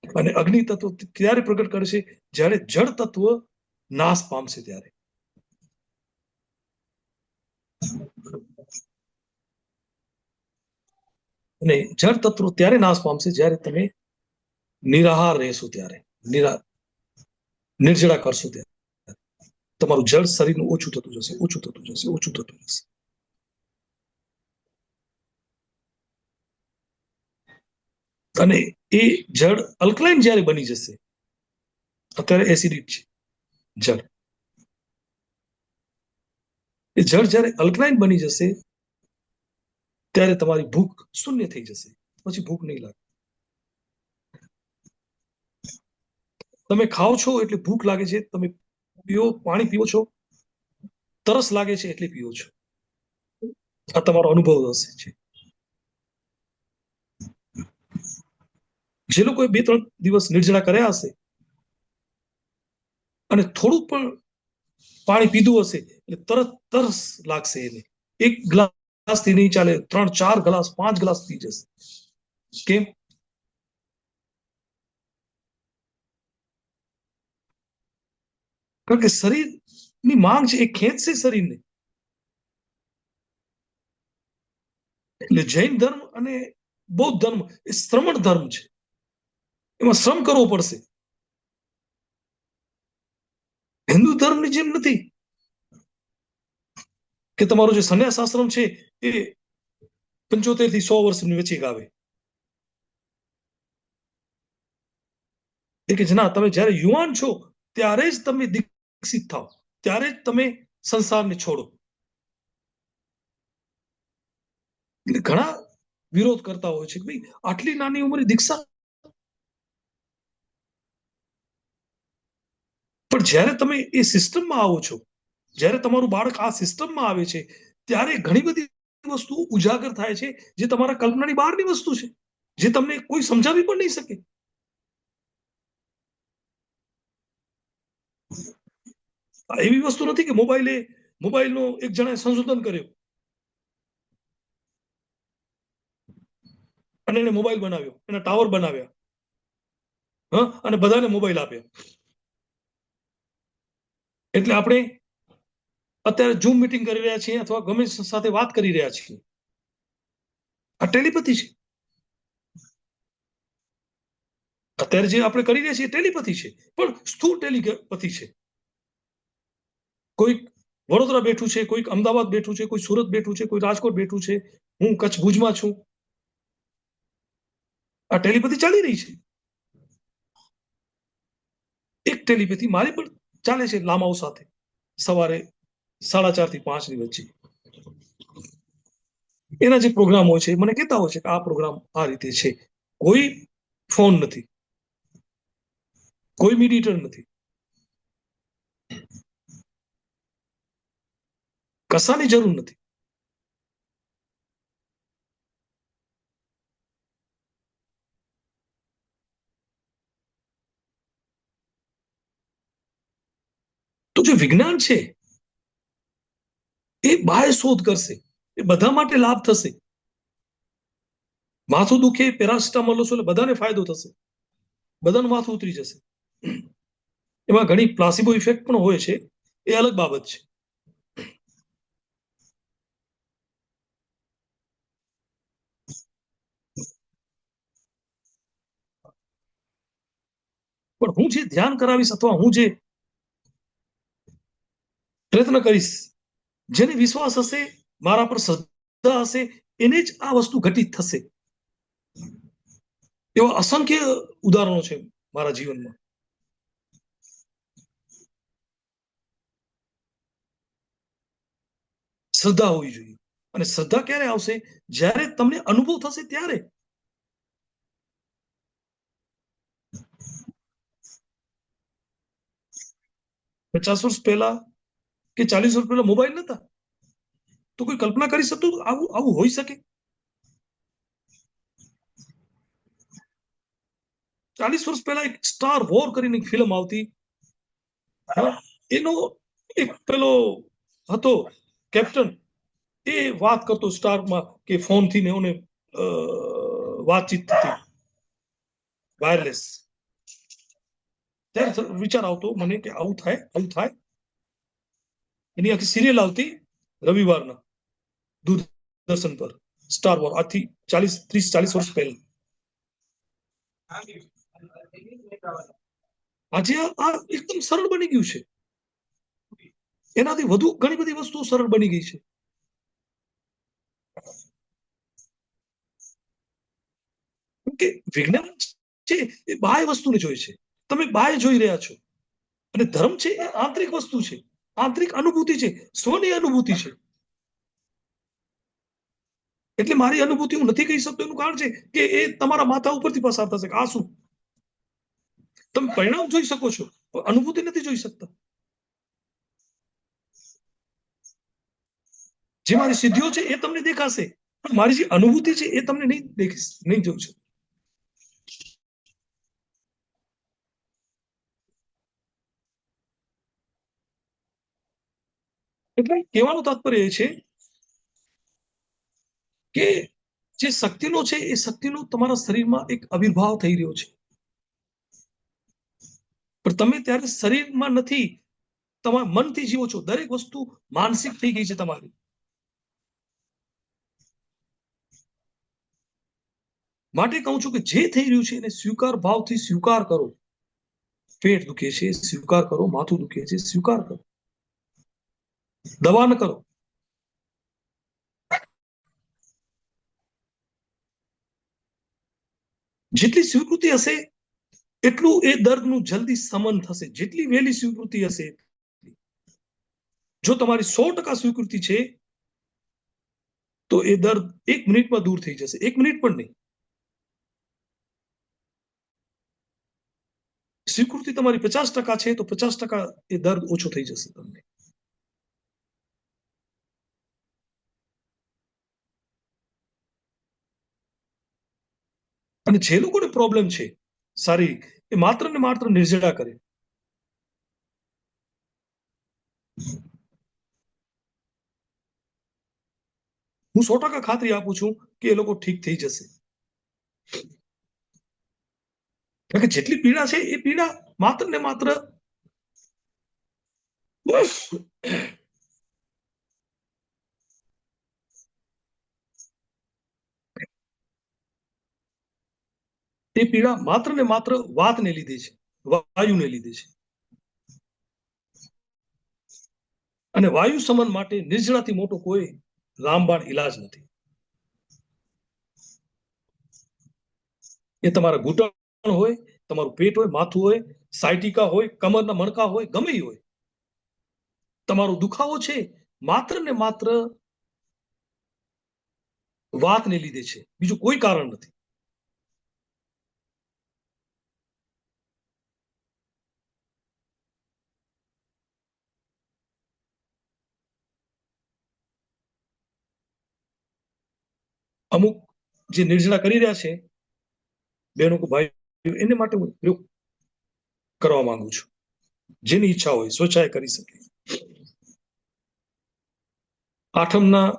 અને અગ્નિ તત્વ ત્યારે પ્રગટ કરે છે જ્યારે જળ તત્વ નાશ પામશે ત્યારે. અને જળ તત્વ ત્યારે નાશ પામશે જ્યારે તમે નિરાહાર રહેશો, ત્યારે નિર્જળા કરશો ત્યારે તમારું જળ શરીરનું ઓછું થતું જશે, ઓછું થતું જશે, ઓછું થતું જશે. અને એ જળ અલ્કલાઇન જ્યારે બની જશે, અત્યારે એસિડિક છે જળ, એ જળ જ્યારે અલ્કલાઇન બની જશે ત્યારે તમારી ભૂખ શૂન્ય થઈ જશે, પછી ભૂખ નહીં લાગે. તમે ખાઓ છો એટલે ભૂખ લાગે છે, તમે પાણી પીવો છો, તરસ લાગે છે એટલે પીવો છો. આ તમારો અનુભવ હશે છે. જે લોકોએ 2-3 દિવસ નિર્જળા કર્યા હશે અને થોડું પણ પાણી પીધું હશે એટલે તરત તરસ લાગશે એને. એક ગ્લાસ થી નહીં ચાલે, 3-4 ગ્લાસ 5 ગ્લાસ પી જશે. કેમ? કારણ કે શરીરની માંગ છે, એ ખેંચશે શરીરને. એટલે જૈન ધર્મ અને બૌદ્ધ ધર્મ એ શ્રમણ ધર્મ છે, એમાં શ્રમ કરવો પડશે. હિન્દુ ધર્મની જેમ નથી કે તમારો જે સંન્યાસ આશ્રમ છે એ 75 થી 100 વર્ષની વચ્ચે ગાવે. એ કે ના, તમે જ્યારે યુવાન છો ત્યારે જ તમે દીક્ષિત થાઓ, ત્યારે જ તમે સંસારને છોડો. એટલે ઘણા વિરોધ કરતા હોય છે કે ભાઈ આટલી નાની ઉંમરે દીક્ષા. પણ જ્યારે તમે એ સિસ્ટમમાં આવો છો, જ્યારે તમારું બાળક આ સિસ્ટમમાં આવે છે ત્યારે ઘણી બધી વસ્તુ ઉજાગર થાય છે જે તમારા કલ્પનાની બહારની વસ્તુ છે, જે તમને કોઈ સમજાવી પણ નહીં શકે. એવી વસ્તુ નથી કે મોબાઈલનો એક જણાએ સંશોધન કર્યો અને એને મોબાઈલ બનાવ્યો, એના ટાવર બનાવ્યા, અને બધાને મોબાઈલ આપ્યા. એટલે આપણે અત્યારે ઝૂમ મીટિંગ કરી રહ્યા છીએ અથવા ગમે સાથે વાત કરી રહ્યા છીએ, આ ટેલિપેથી છે. અત્યારે જે આપણે કરી રહ્યા છીએ ટેલિપેથી છે, પણ સ્થૂળ ટેલિપેથી છે. કોઈક વડોદરા બેઠું છે, કોઈક અમદાવાદ બેઠું છે, કોઈ સુરત બેઠું છે, કોઈ રાજકોટ બેઠું છે, હું કચ્છ ભુજમાં છું. આ ટેલિપેથી ચાલી રહી છે. એક ટેલિપેથી મારી પણ ચાલે છે લામાઓ સાથે, સવારે 4:30 થી 5 ની વચ્ચે. એના જે પ્રોગ્રામ હોય છે મને કહેતા હોય છે કે આ પ્રોગ્રામ આ રીતે છે. કોઈ ફોન નથી, કોઈ મીડિયેટર નથી, કશાની જરૂર નથી. તો જે વિજ્ઞાન છે એ બાહ્ય શોધ કરશે, એ બધા માટે લાભ થશે. માથું દુખે, પેરાસિટામોલ લો એટલે બધાને ફાયદો થશે, બધાનું માથું ઉતરી જશે. એમાં ઘણી પ્લાસિબો ઇફેક્ટ પણ હોય છે, એ અલગ બાબત છે. પણ હું જે ધ્યાન કરાવીશ અથવા હું જે પ્રયત્ન કરીશ, જેને વિશ્વાસ હશે, મારા પર શ્રદ્ધા હશે, એને જ આ વસ્તુ ઘટિત થશે. એવા અસંખ્ય ઉદાહરણો છે મારા જીવનમાં. શ્રદ્ધા હોવી જોઈએ અને શ્રદ્ધા ક્યારે આવશે? જ્યારે તમને અનુભવ થશે ત્યારે. પચાસ વર્ષ પહેલા કે 40 વર્ષ પહેલા મોબાઈલ નતા, તો કોઈ કલ્પના કરી શકતું આવું આવું હોઈ શકે? 40 વર્ષ પહેલા એક સ્ટાર વોર કરીને એક ફિલ્મ આવતી, એનો એક પેલો હતો કેપ્ટન, એ વાત કરતો સ્ટારમાં કે ફોન થી ને ઓને વાતચીત થતી વાયરલેસ. ત્યારે વિચાર આવતો મને કે આવું થાય. એની આખી સિરિયલ આવતી રવિવારના દૂરદર્શન પર, સ્ટાર વોર, આજથી 30-40 વર્ષ પહેલા. આજે આ એકદમ સરળ બની ગયું છે. એનાથી વધુ ઘણી બધી વસ્તુઓ સરળ બની ગઈ છે. કે વિજ્ઞાન છે એ બાહ્ય વસ્તુને જોઈ છે, તમે બાહ્ય જોઈ રહ્યા છો, અને ધર્મ છે એ આંતરિક વસ્તુ છે, આંતરિક અનુભૂતિ છે, સ્વની અનુભૂતિ છે. એટલે મારી અનુભૂતિ હું નથી કહી શકતો એનું કારણ છે કે એ તમારા માથા ઉપરથી પસાર થશે. આ શું? તમે પરિણામ જોઈ શકો છો, અનુભૂતિ નથી જોઈ શકતા. જે મારી સિદ્ધિઓ છે એ તમને દેખાશે, પણ મારી જે અનુભૂતિ છે એ તમને નહીં જોઈ શકો. એટલે કહેવાનું તાત્પર્ય એ છે કે જે શક્તિનો છે એ શક્તિનો તમારા શરીરમાં એક આવિર્ભાવ થઈ રહ્યો છે, પણ તમે ત્યારે શરીરમાં નથી, તમારા મનથી જીવો છો. દરેક વસ્તુ માનસિક થઈ ગઈ છે તમારી. માટે કહું છું કે જે થઈ રહ્યું છે એને સ્વીકાર ભાવથી સ્વીકાર કરો. પેટ દુખે છે, સ્વીકાર કરો. માથું દુખે છે, સ્વીકાર કરો. દવા ન કરો. જેટલી સ્વીકૃતિ હશે એટલું એ દર્દનું જલ્દી શમન થશે. જેટલી વહેલી સ્વીકૃતિ હશે, જો તમારી 100% સ્વીકૃતિ છે તો એ દર્દ 1 મિનિટમાં દૂર થઈ જશે. 1 મિનિટ પણ નહીં. સ્વીકૃતિ તમારી 50% છે તો 50% એ દર્દ ઓછો થઈ જશે તમને. અને જે લોકોને પ્રોબ્લેમ છે શારીરિક, એ માત્ર ને માત્ર નિર્જળા કરે. હું 100% ખાતરી આપું છું કે એ લોકો ઠીક થઈ જશે. કારણ કે જેટલી પીડા છે એ પીડા માત્ર ને માત્ર એ પીડા માત્ર ને માત્ર વાતને લીધે છે, વાયુને લીધે છે. અને વાયુ શમન માટે નિર્જળાથી મોટો કોઈ રામબાણ ઈલાજ નથી. એ તમારા ઘૂંટણ હોય, તમારું પેટ હોય, માથું હોય, સાયટિકા હોય, કમરના મણકા હોય, ગમે એ હોય, તમારો દુખાવો છે માત્ર ને માત્ર વાતને લીધે છે, બીજું કોઈ કારણ નથી. અમુક જે નિર્જળા કરી રહ્યા છે બહેનો કે ભાઈ, એને માટે હું પ્રયોગ કરવા માંગુ છું. જેની ઈચ્છા હોય સ્વેચ્છાએ કરી શકે. આઠમના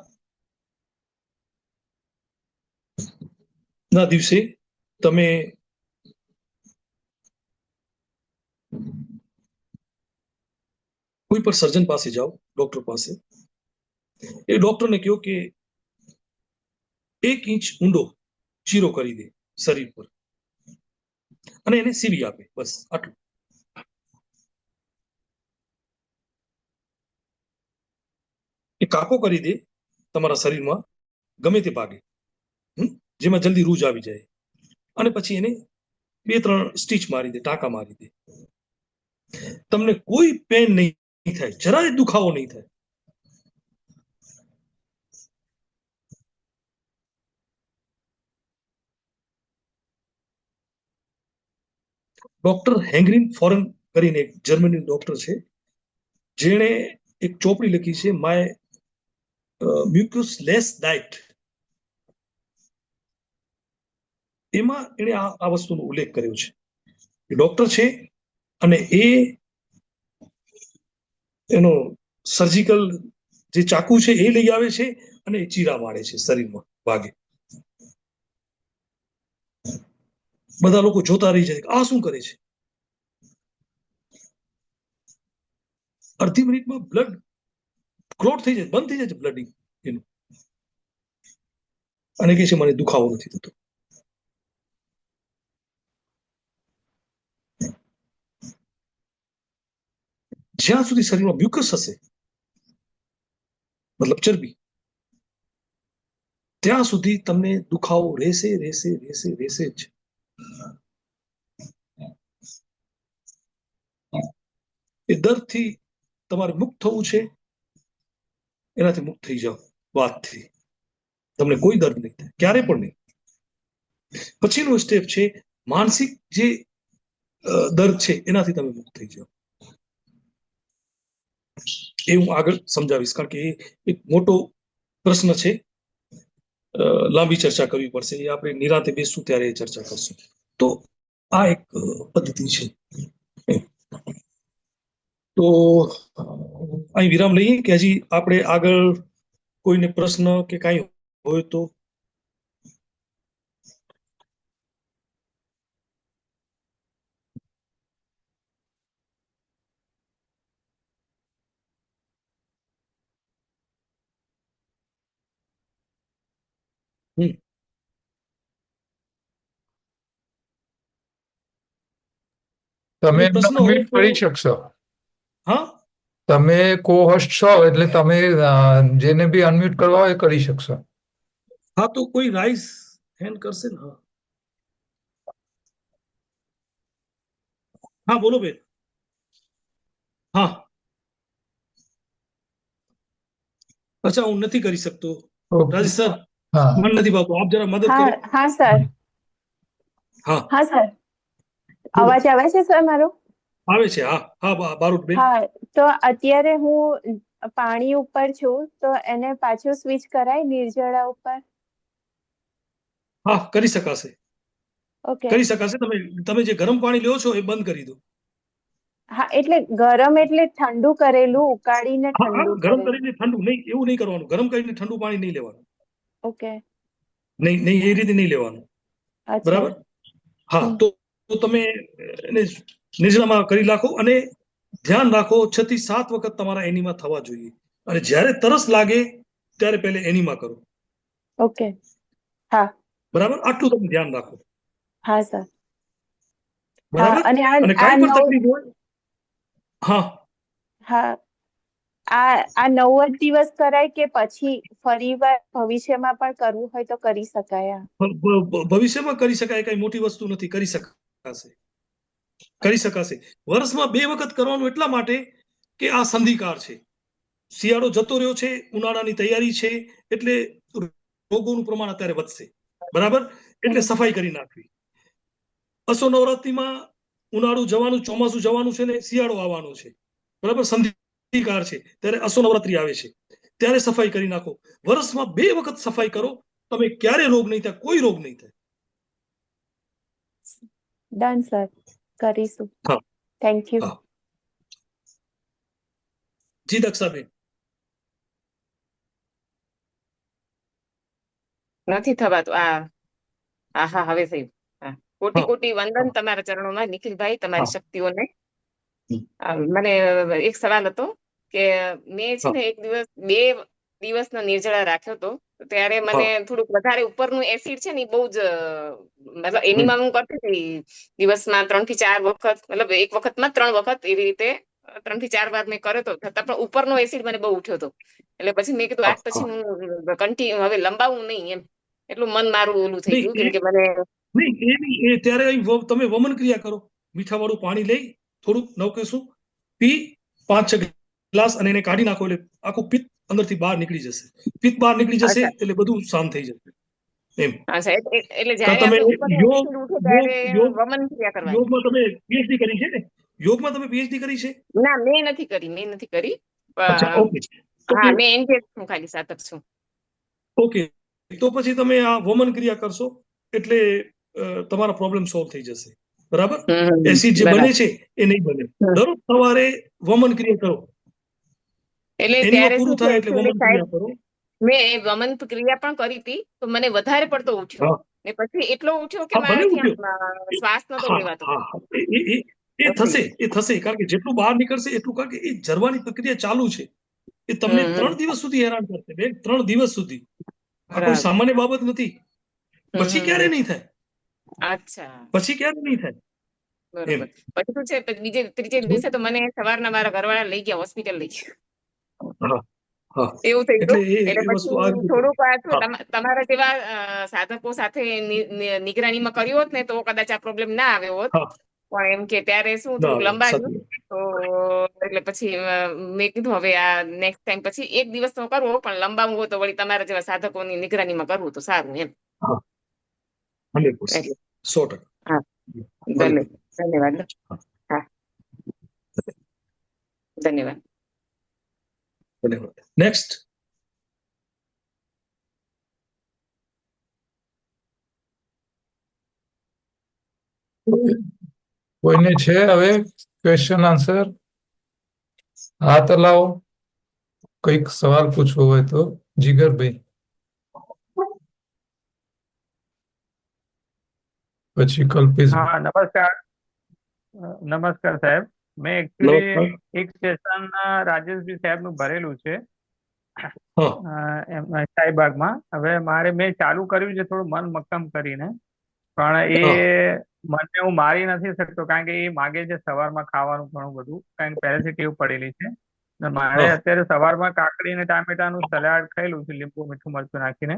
દિવસે તમે કોઈ પણ સર્જન પાસે જાઓ, ડોક્ટર પાસે. એ ડોક્ટરને કહો કે 1 ઇંચ ઊંડો ચીરો કરી દે શરીર પર અને એને સીવી આપે. બસ આટલું. એ કાકો કરી દે તમારા શરીરમાં ગમે તે ભાગે, જેમાં જલ્દી રૂજ આવી જાય, અને પછી એને 2-3 સ્ટીચ મારી દે, ટાંકા મારી દે. તમને કોઈ પેન નહીં થાય, જરાય દુખાવો નહીં થાય. ડોક્ટર હેંગરીન ફોરેન કરીને એક જર્મની ડોક્ટર છે, જેણે એક ચોપડી લખી છે, માય મ્યુકસ લેસ ડાયટ. એમાં એણે આ વસ્તુનો ઉલ્લેખ કર્યો છે. ડોક્ટર છે અને એનો સર્જિકલ જે ચાકુ છે એ લઈ આવે છે અને ચીરા મારે છે શરીરમાં વાગે. બધા લોકો જોતા રહી જાય, આ શું કરે છે? અડધી મિનિટમાં બ્લડ ક્લોટ થઈ જાય, બંધ થઈ જાય છે બ્લડિંગ એનું, અને કહે છે મને દુખાવો નથી થતો. જ્યાં સુધી શરીરમાં મ્યુકસ હશે, મતલબ ચરબી, ત્યાં સુધી તમને દુખાવો રહેશે રહેશે રહેશે રહેશે જ. એ દર્દથી તમારે મુક્ત થવું છે, એનાથી મુક્ત થઈ જાઓ. વાતથી તમને કોઈ દર્દ નહીં થાય, ક્યારે પણ નહીં. પછીનું સ્ટેપ છે માનસિક જે દર્દ છે એનાથી તમે મુક્ત થઈ જાઓ. એ હું આગળ સમજાવીશ, કારણ કે એ એક મોટો પ્રશ્ન છે, લાંબી ચર્ચા કરવી પડશે. એ આપણે નિરાંતે બેસશું ત્યારે એ ચર્ચા કરશું. તો આ એક પદ્ધતિ છે. તો અહીં વિરામ લઈએ કે હજી આપણે આગળ કોઈને પ્રશ્ન કે કાંઈ હોય તો? તમે પ્રશ્ન હોય અનમ્યુટ તો કરી શકશો. હા, તમે કો હોસ્ટ છો એટલે તમે જેને બી અનમ્યુટ કરવા હોય એ કરી શકશો. હા, તો કોઈ રાઈઝ હેન્ડ કરશે ને? હા હા, બોલો બેન. હા, અચ્છા, હું નથી કરી શકતો. ઓકે. રાજેશ સર, હા મન નથી ભાવતું, આપ જરા મદદ હા કરો. હા સર. હા, હા સર, બોલો. અવાજ આવે છે સર મારો? આવે છે. હા હા, બારૂટ બેન. હા, તો અત્યારે હું પાણી ઉપર છું, તો એને પાછું સ્વિચ કરાય નિર્જળા ઉપર? હા, કરી શકાશે, ઓકે. કરી શકાશે. તમે જે ગરમ પાણી લ્યો છો એ બંધ કરી દો. હા, એટલે ગરમ એટલે ઠંડુ કરેલું, ઉકાળીને હા હા, ઠંડુ ગરમ કરેલું. કરીને ઠંડુ નહીં, એવું નહીં કરવાનું. ગરમ કરીને ઠંડુ પાણી નહીં લેવાનું. ઓકે. નહીં નહીં, એ રીતે નહીં લેવાનું. અચ્છા. બરાબર? હા, તો તમે એને નિર્જળામાં કરી નાખો અને ધ્યાન રાખો 6 થી 7 વખત તમારા એનીમાં થવા જોઈએ. અને જ્યારે તરસ લાગે ત્યારે પહેલે એનીમાં કરો. ઓકે. હા. બરાબર? આટલું તમે ધ્યાન રાખો. હા સર. હા, બરાબર? અને અને કાંઈ પણ તકલીફ હોય, હા, હા, આ 9 જ દિવસ કરાય કે પછી ફરીવાર ભવિષ્યમાં પણ કરવું હોય તો કરી શકાય? ભવિષ્યમાં કરી શકાય, કઈ મોટી વસ્તુ નથી, કરી શકાશે, કરી શકાશે. વર્ષમાં 2 વખત કરવાનું એટલા માટે કે આ સંધિકાળ છે, શિયાળો જતો રહ્યો છે, ઉનાળાની તૈયારી છે, એટલે રોગોનું પ્રમાણ અત્યારે વધશે. બરાબર? એટલે સફાઈ કરી નાખવી. અસો નવરાત્રીમાં ઉનાળું જવાનું, ચોમાસું જવાનું છે ને શિયાળો આવવાનો છે. બરાબર? સંધિકાળ છે, ત્યારે અસો નવરાત્રી આવે છે, ત્યારે સફાઈ કરી નાખો. વર્ષમાં 2 વખત સફાઈ કરો, તમે ક્યારે રોગ નહીં થાય, કોઈ રોગ નહીં થાય. ડન સર, કરીશું. હા, થેન્ક યુ. હા. જી દક્ષાબેન. નથી થવાતું. હા, હવે થયું. હા, કોટી હા, કોટી વંદન તમારા ચરણોમાં નિખિલભાઈ, તમારી હા, શક્તિઓને. હમ, મને એક સવાલ હતો કે મેં છે હા, ને એક દિવસ 2 દિવસનો નિર્જળા રાખ્યો હતો, ત્યારે મને હા, થોડુંક વધારે ઉપરનું એસિડ છે ને ઈ બહુ જ મતલબ હમ, એનીમાં હું કરતી હતી દિવસમાં 3 થી 4 વખત, મતલબ એક વખતમાં 3 વખત, એવી રીતે 3 થી 4 વાર મેં કર્યો હતો, છતાં પણ ઉપરનો એસિડ મને બહુ ઉઠ્યો હતો. એટલે પછી મેં કીધું આજ પછી હા. હું કન્ટિન્યુ હવે લંબાવું નહીં એમ. એટલું મન મારું ઓલું થઈ ગયું, કેમ નહીં, કે મને નહીં, એ નહીં, એ ત્યારે તમે વમન ક્રિયા કરો. મીઠાવાળું પાણી લઈ, થોડુંક નવકેસું પી, 5-6 ગ્લાસ, અને એને કાઢી નાખો, એટલે આખું પિત્ત અંદરથી બહાર નીકળી જશે. પિત્ત બહાર નીકળી જશે અચ્છા એટલે બધું શાંત થઈ જશે. એમ હા સાહેબ એટલે તો જ્યારે તમે આપણે ઉપર યોગ ઊંઘથી ઉઠે યોગ ત્યારે યોગ વમન ક્રિયા કરવાની. યોગમાં તમે પીએચડી કરી છે ને? યોગમાં તમે પીએચડી કરી છે? ના મેં નથી કરી. અચ્છા, ઓકે હા ઓકે મેં એનજીએસ હું ખાલી સાધક છું. ઓકે, તો પછી તમે આ વમન ક્રિયા કરશો એટલે તમારા પ્રોબ્લેમ સોલ્વ થઈ જશે. બરાબર? એસિડ જે બને છે એ નહીં બને. દરરોજ સવારે વમન ક્રિયા કરો. એટલે એનિમા ત્યારે પૂરું શું છે થાય એટલે actually વમન સાહેબ, ક્રિયા કરો. મેં એ વમન ક્રિયા પણ કરી હતી તો મને વધારે પડતો ઉઠ્યો હા ને પછી એટલો ઉઠ્યો કે હા, ભલે મારાથી આમ ઉઠ્યો. શ્વાસ નતો હા લેવાતો. હા હા, એ પછી થશે કારણ કે જેટલું બહાર નીકળશે એટલું, કારણ કે એ જરવાની પ્રક્રિયા ચાલુ છે. એ તમને 3 દિવસ સુધી હેરાન કરશે બેન, 3 દિવસ સુધી. આ કોઈ બરાબર. સામાન્ય બાબત નથી. પછી ક્યારે હમ. નહીં થાય? અચ્છા પછી ક્યારે નહીં થાય એમ. બરોબર. પછી શું છે ત્રીજે દિવસે તો મને સવારના મારા ઘરવાળા લઈ ગયા, હોસ્પિટલ લઈ ગયા. હા હા, એવું થઈ એટલે ગયું. એટલે એ વસ્તુ આ પછી રીતે થોડુંક પાછું હા તમારા જેવા સાધકો સાથે નિગરાનીમાં કર્યું હોત ને તો કદાચ આ પ્રોબ્લેમ ના આવ્યો હોત. હા, પણ એમ કે ત્યારે શું ના થોડુંક આવે લંબાયું. સત્ય. તો એટલે પછી મેં કીધું હવે આ નેક્સ્ટ ટાઈમ પછી એક દિવસ તો કરવો, પણ લંબાવું હોય તો વળી તમારા જેવા સાધકોની નિગરાનીમાં કરવું તો સારું એમ. હા, 100%, એટલે 100%. હા ભલે ભલે, ધન્યવાદ. હા, હા ધન્યવાદ. ધન્યવાદ. નેક્સ્ટ. કોઈને છે હવે ક્વેશ્ચન આન્સર? હાથ હલાવો, કંઈક સવાલ પૂછવો હોય તો. જીગરભાઈ, પછી કલ્પેશભાઈ. હા નમસ્કાર સાહેબ. મેં એકચ્યુઅલી નમસ્કાર. એક સેશન રાજેશભાઈ સાહેબનું ભરેલું છે હા શાહીબાગમાં. હવે મેં ચાલુ કર્યું છે થોડું મન મક્કમ કરીને, પણ એ હા મને હું મારી નથી શકતો કારણ કે એ માગે છે સવારમાં ખાવાનું ઘણું બધું, કારણ કે પહેલેથી ટેવ પડેલી છે. ને મારે હા, અત્યારે સવારમાં કાકડી અને ટામેટાનું સલાડ ખાયેલું છે, લીંબુ મીઠું મરચું નાખીને.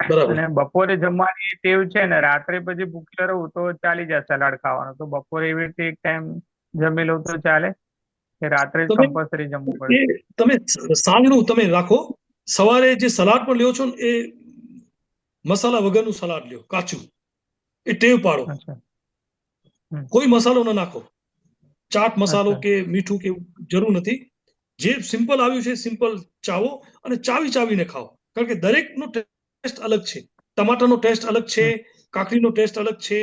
બરાબર. અને બપોરે જમવાની ટેવ છે ને, રાત્રે પછી ભૂખ્યો રહું તો ચાલી જાય સલાડ ખાવાનું. તો બપોરે એવી રીતે એક ટાઈમ જમી લઉં તો ચાલે, કે રાત્રે જ તમે કમ્પલસરી જમવું પડે? તમે સાંજનું તમે રાખો. સવારે જે સલાડ પણ લ્યો છો ને એ મસાલા વગરનું સલાડ લ્યો, કાચું. એ ટેવ પાડો. અચ્છા. હમ. કોઈ મસાલો ન નાખો, ચાટ મસાલો અચ્છા. કે મીઠું કે જરૂર નથી. જે સિમ્પલ આવ્યું છે સિમ્પલ ચાવો અને ચાવીને ખાઓ, કારણ કે દરેકનો ટેસ્ટ અલગ છે. ટમાટરનો ટેસ્ટ અલગ છે, કાકડીનો ટેસ્ટ અલગ છે,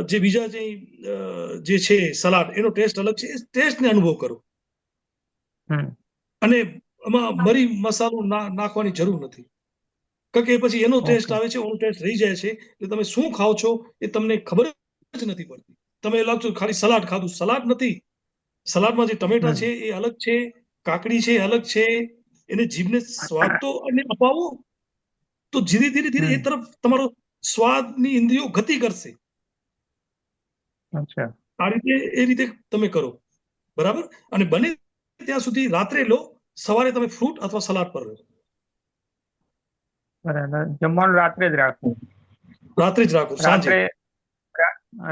જે બીજા જે છે સલાડ એનો ટેસ્ટ અલગ છે. એ ટેસ્ટને અનુભવ કરો. અને એમાં મરી મસાલો નાખવાની જરૂર નથી, કારણ કે પછી એનો ટેસ્ટ ઓકે. આવે છે, એનો ટેસ્ટ રહી જાય છે. એટલે તમે શું ખાઓ છો એ તમને ખબર જ નથી પડતી. તમે લાગતું ખાલી સલાડ ખાધું, સલાડ નથી. સલાડમાં જે ટમેટા છે એ અલગ છે, કાકડી છે એ અલગ છે. એને જીભને સ્વાદ તો અને અપાવો, તો ધીરે ધીરે એ તરફ તમારો સ્વાદની ઇન્દ્રિયો ગતિ કરશે. અચ્છા. આ રીતે એ રીતે તમે કરો. બરાબર. અને બને ત્યાં સુધી રાત્રે લો, સવારે તમે ફ્રૂટ અથવા સલાડ પર લો. બરાબર. જમવાનું રાત્રે જ રાખવું? રાત્રે જ રાખો, સાંજે.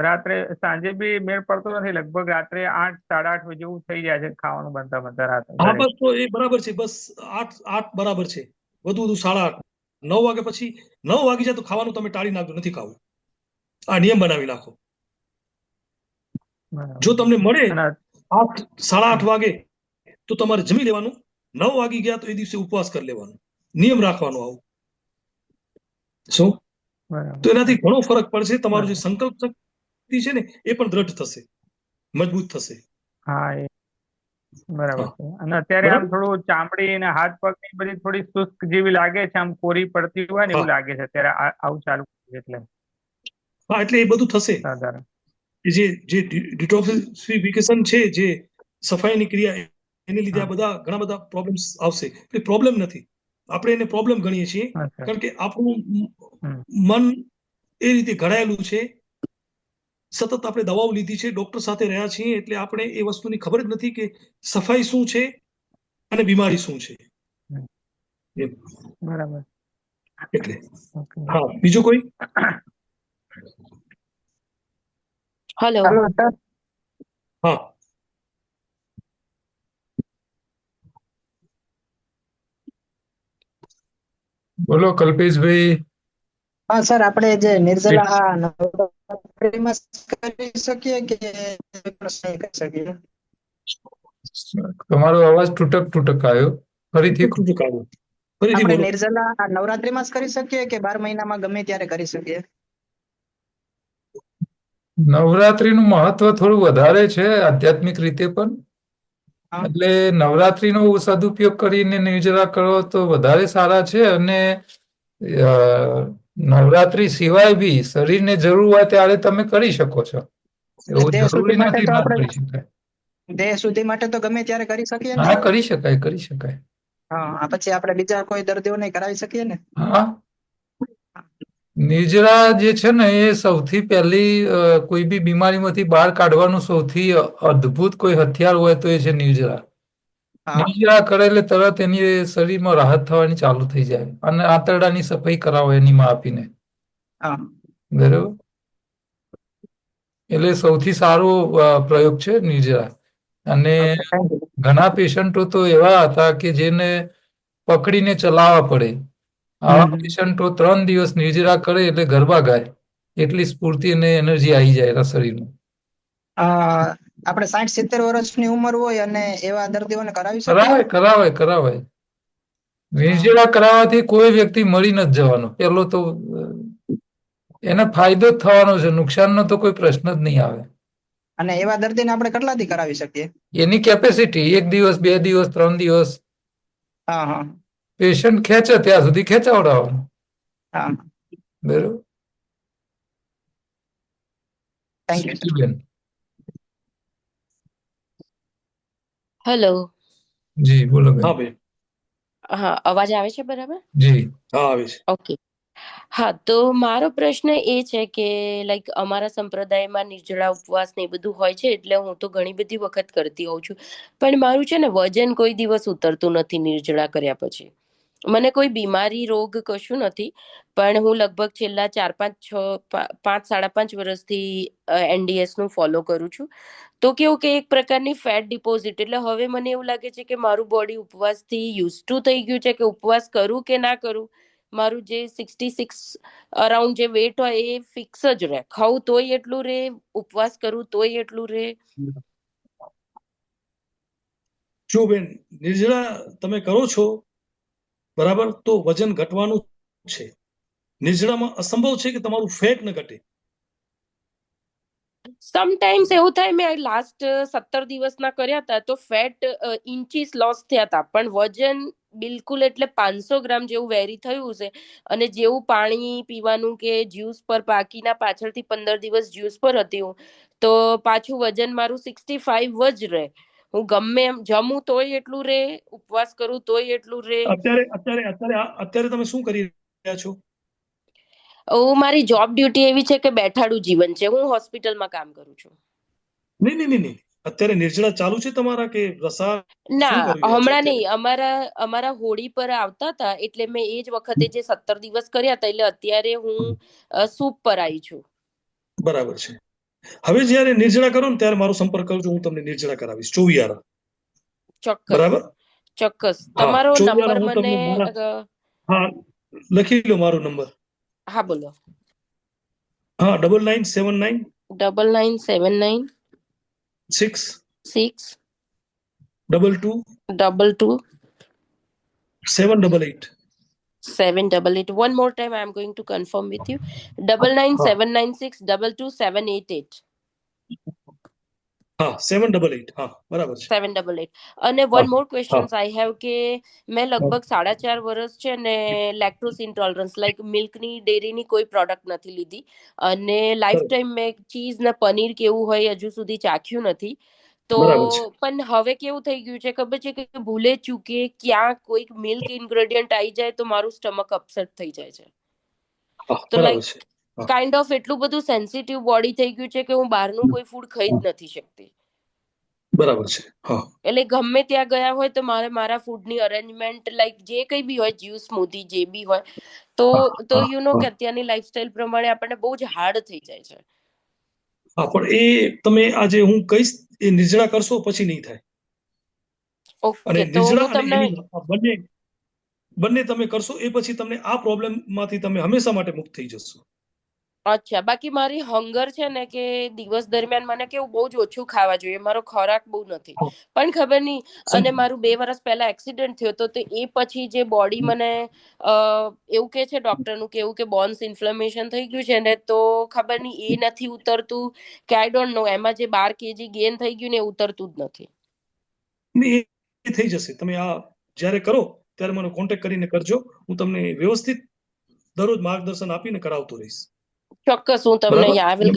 રાત્રે સાંજે બી મેળ પડતો નથી. લગભગ રાત્રે 8, 8:30 જેવું થઈ જાય છે ખાવાનું બનતા રાત્રે હા ઘરે. બસ તો એ બરાબર છે. બસ 8 બરાબર છે. વધુ 8:30, 9 વાગે પછી. 9 વાગી જાય તો ખાવાનું તમે ટાળી નાખજો, નથી ખાવું. આ નિયમ બનાવી નાખો. જો બરાબર. તમને મળે અને 8, 8:30 વાગે તો તમારે જમી લેવાનું. 9 વાગી ગયા તો એ દિવસે ઉપવાસ કરી લેવાનો, નિયમ રાખવાનો આવું. શું? તો બરાબર. એનાથી ઘણો ફરક પડશે. તમારું જે બરાબર. સંકલ્પ શક્તિ છે ને એ પણ દ્રઢ થશે, મજબૂત થશે. હા એ બરાબર હા છે. અને અત્યારે આમ બરાબર. થોડું ચામડી અને હાથ પગ ની બધી થોડી શુષ્ક જેવી લાગે છે, આમ કોરી પડતી હોય ને હા એવું લાગે છે અત્યારે આવું ચાલુ કર્યું એટલે હા, એટલે એ બધું થશે. સાધારણ. જે ડિટોક્સિફિકેશન છે, જે સફાઈની ક્રિયા, એને લીધે આ બધા ઘણા બધા પ્રોબ્લેમ્સ આવશે. એ પ્રોબ્લેમ નથી, આપણે એને પ્રોબ્લેમ ગણીએ છીએ, અચ્છા. કારણ કે આપણું હમ. મન એ રીતે ઘડાયેલું છે. સતત આપણે દવાઓ લીધી છે, ડોક્ટર સાથે રહ્યા છીએ, એટલે આપણે એ વસ્તુની ખબર જ નથી કે સફાઈ શું છે અને બીમારી શું છે. બરાબર. એટલે ઓકે. હા, બીજું કોઈ? હલો. હા બોલો કલ્પેશભાઈ. હા સર, આપણે જે નિર્જલા આ નવરાત્રિમાં કરી શકીએ કે પ્રશ્ન કરી શકીએ? તમારો અવાજ તૂટક તૂટક આવ્યો, ફરીથી ટૂંકું કાઢો. ફરીથી આપણે બોલો. નિર્જલા આ નવરાત્રિમાં જ કરી શકીએ કે 12 મહિનામાં ગમે ત્યારે કરી શકીએ? નવરાત્રીનું મહત્વ થોડું વધારે છે આધ્યાત્મિક રીતે પણ. હા. એટલે નવરાત્રીનો સદુપયોગ કરીને નિર્જરા કરો તો વધારે સારા છે. અને નવરાત્રી સિવાય બી શરીરને જરૂર હોય ત્યારે તમે કરી શકો છો. એવું દેહ શુદ્ધિ જરૂરી માટે નથી તો ના આપણે કરી શકાય. દેહ શુદ્ધિ માટે તો ગમે ત્યારે કરી શકીએ ને? હા, કરી શકાય, કરી શકાય. હા, પછી આપણે બીજા કોઈ દર્દીઓને કરાવી શકીએ ને? હા, નિર્જરા જે છે ને એ સૌથી પહેલી કોઈ બી બીમારીમાંથી બહાર કાઢવાનું સૌથી અદ્ભુત કોઈ હથિયાર હોય તો એ છે નિર્જરા. હા. નિર્જરા કરે એટલે તરત એની શરીરમાં રાહત થવાની ચાલુ થઈ જાય. અને આંતરડાની સફાઈ કરાવો એની માં આપીને. હા. બરોબર. એટલે સૌથી સારો પ્રયોગ છે નિર્જરા. અને ઓકે, થેન્ક યુ. ઘણા પેશન્ટો તો એવા હતા કે જેને પકડીને ચલાવવા પડે. આવા પેશન્ટો 3 દિવસ નિર્જરા કરે એટલે ગરબા ગાય. એટલી સ્ફૂર્તિ અને એનર્જી આવી જાય એના શરીરમાં. આપણે 60-70 વર્ષની ઉંમર હોય અને એવા દર્દીઓને કરાવી શકીએ? કરાવાય, કરાવાય, કરાવાય. નિર્જરા કરાવવાથી કોઈ વ્યક્તિ મરી નથી જવાનો. પેલો તો એને ફાયદો જ થવાનો છે, નુકસાનનો તો કોઈ પ્રશ્ન જ નહીં આવે. અને એવા દર્દીને આપણે કેટલા દી કરાવી શકીએ? એની કેપેસિટી 1 દિવસ, 2 દિવસ, 3 દિવસ. હા, હા. પેશન્ટ ખેંચે ત્યાં સુધી ખેંચાવડાવવાનું. હા. બરોબર. Thank you. બેન. હેલો. જી બોલો બેન. હા બેન. હા, અવાજ આવે છે બરાબર? જી. હા, આવે છે. ઓકે. હા, તો મારો પ્રશ્ન એ છે કે લાઈક અમારા સંપ્રદાયમાં નિર્જળા ઉપવાસ ને એ બધું હોય છે, એટલે હું તો ઘણી બધી વખત કરતી હોઉં છું. પણ મારું છે ને વજન કોઈ દિવસ ઉતરતું નથી નિર્જળા કર્યા પછી. મને કોઈ બીમારી, રોગ કશું નથી. પણ હું લગભગ છેલ્લા 5-5 વર્ષથી NDS નું ફોલો કરું છું. તો કેવું કે એક પ્રકારની ફેટ ડિપોઝિટ, એટલે હવે મને એવું લાગે છે કે મારું બોડી ઉપવાસથી યુઝ ટુ થઈ ગયું છે કે ઉપવાસ કરું કે ના કરું, મારું જે 66 અરાઉન્ડ જે વેટ હોય એ ફિક્સ જ રહે. ખાવું તોય એટલું રહે, ઉપવાસ કરું તોય એટલું રહે. જો બેન, નિર્જળા તમે કરો છો બરાબર, તો વજન ઘટવાનું છે. નિર્જળામાં અસંભવ છે કે તમારું ફેટ ન ઘટે. સમટાઈમ્સ એવું થાય, મેં લાસ્ટ 17 દિવસના કર્યા હતા તો ફેટ ઇન્ચીસ લોસ થયા હતા, પણ વજન બિલકુલ એટલે 500 ગ્રામ જેવું વેરી થયું છે. અને જેવું પાણી પીવાનું કે જ્યુસ પર, બાકીના પાછળથી 15 દિવસ જ્યુસ પર હતી હું, તો પાછું વજન મારું 65 જ રહે. હું ગમે એમ જમું તોય એટલું રહે, ઉપવાસ કરું તોય એટલું રહે. અત્યારે તમે શું કરી રહ્યા છો? મારી જોબ ડ્યુટી એવી છે કે બેઠાડું જીવન છે. હું હોસ્પિટલમાં કામ કરું છું. નહીં. અત્યારે નિર્જળા ચાલુ છે તમારા કે રસા શું ના, કરી રહ્યા છો હમણાં અત્યારે? નહીં. અમારા હોળી પર આવતા હતા એટલે મેં એ જ વખતે જે 17 દિવસ કર્યા હતા, એટલે અત્યારે હું સૂપ પર આવી છું. બરાબર છે. હવે જ્યારે નિર્જળા કરો ને ત્યારે મારો સંપર્ક કરજો, હું તમને નિર્જળા કરાવીશ. ચોવિયારા. ચોક્કસ, બરાબર. ચોક્કસ. હા, તમારો નંબર ચોવિયારા હું મને તમને હા, લખી લો મારો નંબર. હા, બોલો. હા, 9979 9979 6 6 22 22 788. 788. One more time, I'm going to confirm with you. હા 997996222788. હા 788. હા, બરાબર છે. 788. અને હા વન મોર હા ક્વેશ્ચન આઈ હેવ કે મેં લગભગ 4.5 વર્ષ છે ને લેક્ટોસ ઇન્ટોલરન્સ, લાઈક મિલ્કની, ડેરીની કોઈ પ્રોડક્ટ નથી લીધી. અને લાઈફ ટાઈમ મેં ચીઝ ને પનીર કેવું હોય હજુ સુધી ચાખ્યું નથી. તો બરાબર છે. પણ હવે કેવું થઈ ગયું છે ખબર છે કે ભૂલે ચૂકે ક્યાં કોઈક મિલ્ક ઇન્ગ્રેડિયન્ટ આવી જાય તો મારું સ્ટમક અપસેટ થઈ જાય છે. હા, તો બરાબર લાઈક છે. હા, કાઇન્ડ ઓફ એટલું બધું સેન્સિટિવ બોડી થઈ ગયું છે કે હું બહારનું કોઈ ફૂડ ખાઈ જ નથી શકતી. બરાબર છે. હા, એટલે ગમે ત્યાં ગયા હોય તો મારે મારા ફૂડની અરેન્જમેન્ટ, લાઈક જે કઈ બી હોય, જ્યુસ, સ્મૂધી, જે બી હોય, તો હા, તો હા, યુ નો હા. કે અત્યારની લાઈફસ્ટાઈલ પ્રમાણે આપણને બહુ જ હાર્ડ થઈ જાય છે. હા, પણ એ તમે આજે હું કહીશ એ નિર્જળા કરશો પછી નહીં થાય. અને ઓકે, તો નિર્જળા હું અને તમને એની બંને બંને તમે કરશો એ પછી તમને આ પ્રોબ્લેમમાંથી તમે હંમેશા માટે મુક્ત થઈ જશો. અચ્છા, બાકી મારી હંગર છે ને કે દિવસ દરમિયાન મને કેવું બહુ જ ઓછું ખાવા જોઈએ, મારો ખોરાક બહુ નથી પણ ખબર નહીં. અને મારું 2 વર્ષ પહેલા એક્સિડન્ટ થયો તો એ પછી જે બોડી મને એવું કે છે ડોક્ટરનું કેવું કે બોન્સ ઇન્ફ્લેમેશન થઈ ગયું છે ને, તો ખબર નહીં એ નથી ઉતરતું કે આઈ ડોન્ટ નો, એમાં જે 12 kg ગેઇન થઈ ગયું ને એ ઉતરતું જ નથી. એ થઈ જશે. તમે આ જ્યારે કરો ત્યારે મને કોન્ટેક્ટ કરીને કરજો, હું તમને વ્યવસ્થિત દરરોજ માર્ગદર્શન આપીને કરાવતો રહીશ. ચોક્કસ, હું તમને બરાબર?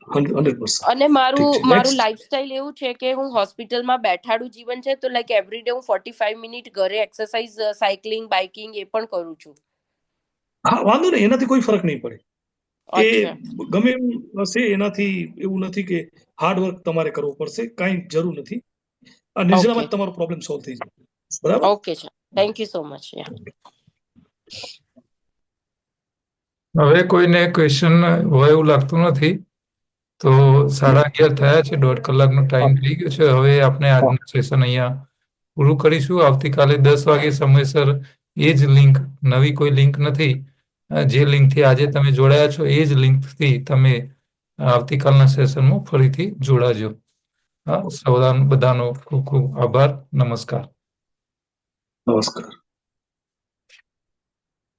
100%. અને મારું ઠીક છે. Next. લાઈફસ્ટાઈલ એવું છે કે હું હોસ્પિટલમાં બેઠાડું જીવન છે, તો લાઈક એવરીડે હું 45 મિનિટ ઘરે એક્સરસાઇઝ, સાયકલિંગ, બાઇકિંગ એ પણ કરું છું. હા, વાંધો નહીં, એનાથી કોઈ ફરક નહીં પડે. એ અચ્છા, ગમે એમ હશે, એનાથી એવું નથી કે હાર્ડ વર્ક તમારે કરવો પડશે, કાંઈ જરૂર નથી. આ નિર્જરામાં જ તમારો પ્રોબ્લેમ સોલ્વ થઈ જાય. બરાબર? Okay sir, thank you so much. હવે કોઈને ક્વેશ્ચન હોય એવું લાગતું નથી, તો 11:30 થયા છે, 1.5 કલાકનો ટાઈમ થઈ ગયો છે. હવે આપણે આજનું સેશન અહીંયા પૂરું કરીશું. આવતીકાલે 10 વાગે સમયસર એ જ લિંક, નવી કોઈ લિંક નથી, જે લિંકથી આજે તમે જોડાયા છો એ જ લિંકથી તમે આવતીકાલના સેશનમાં ફરીથી જોડાજો. હા, બધાનો ખૂબ ખૂબ આભાર. નમસ્કાર. નમસ્કાર.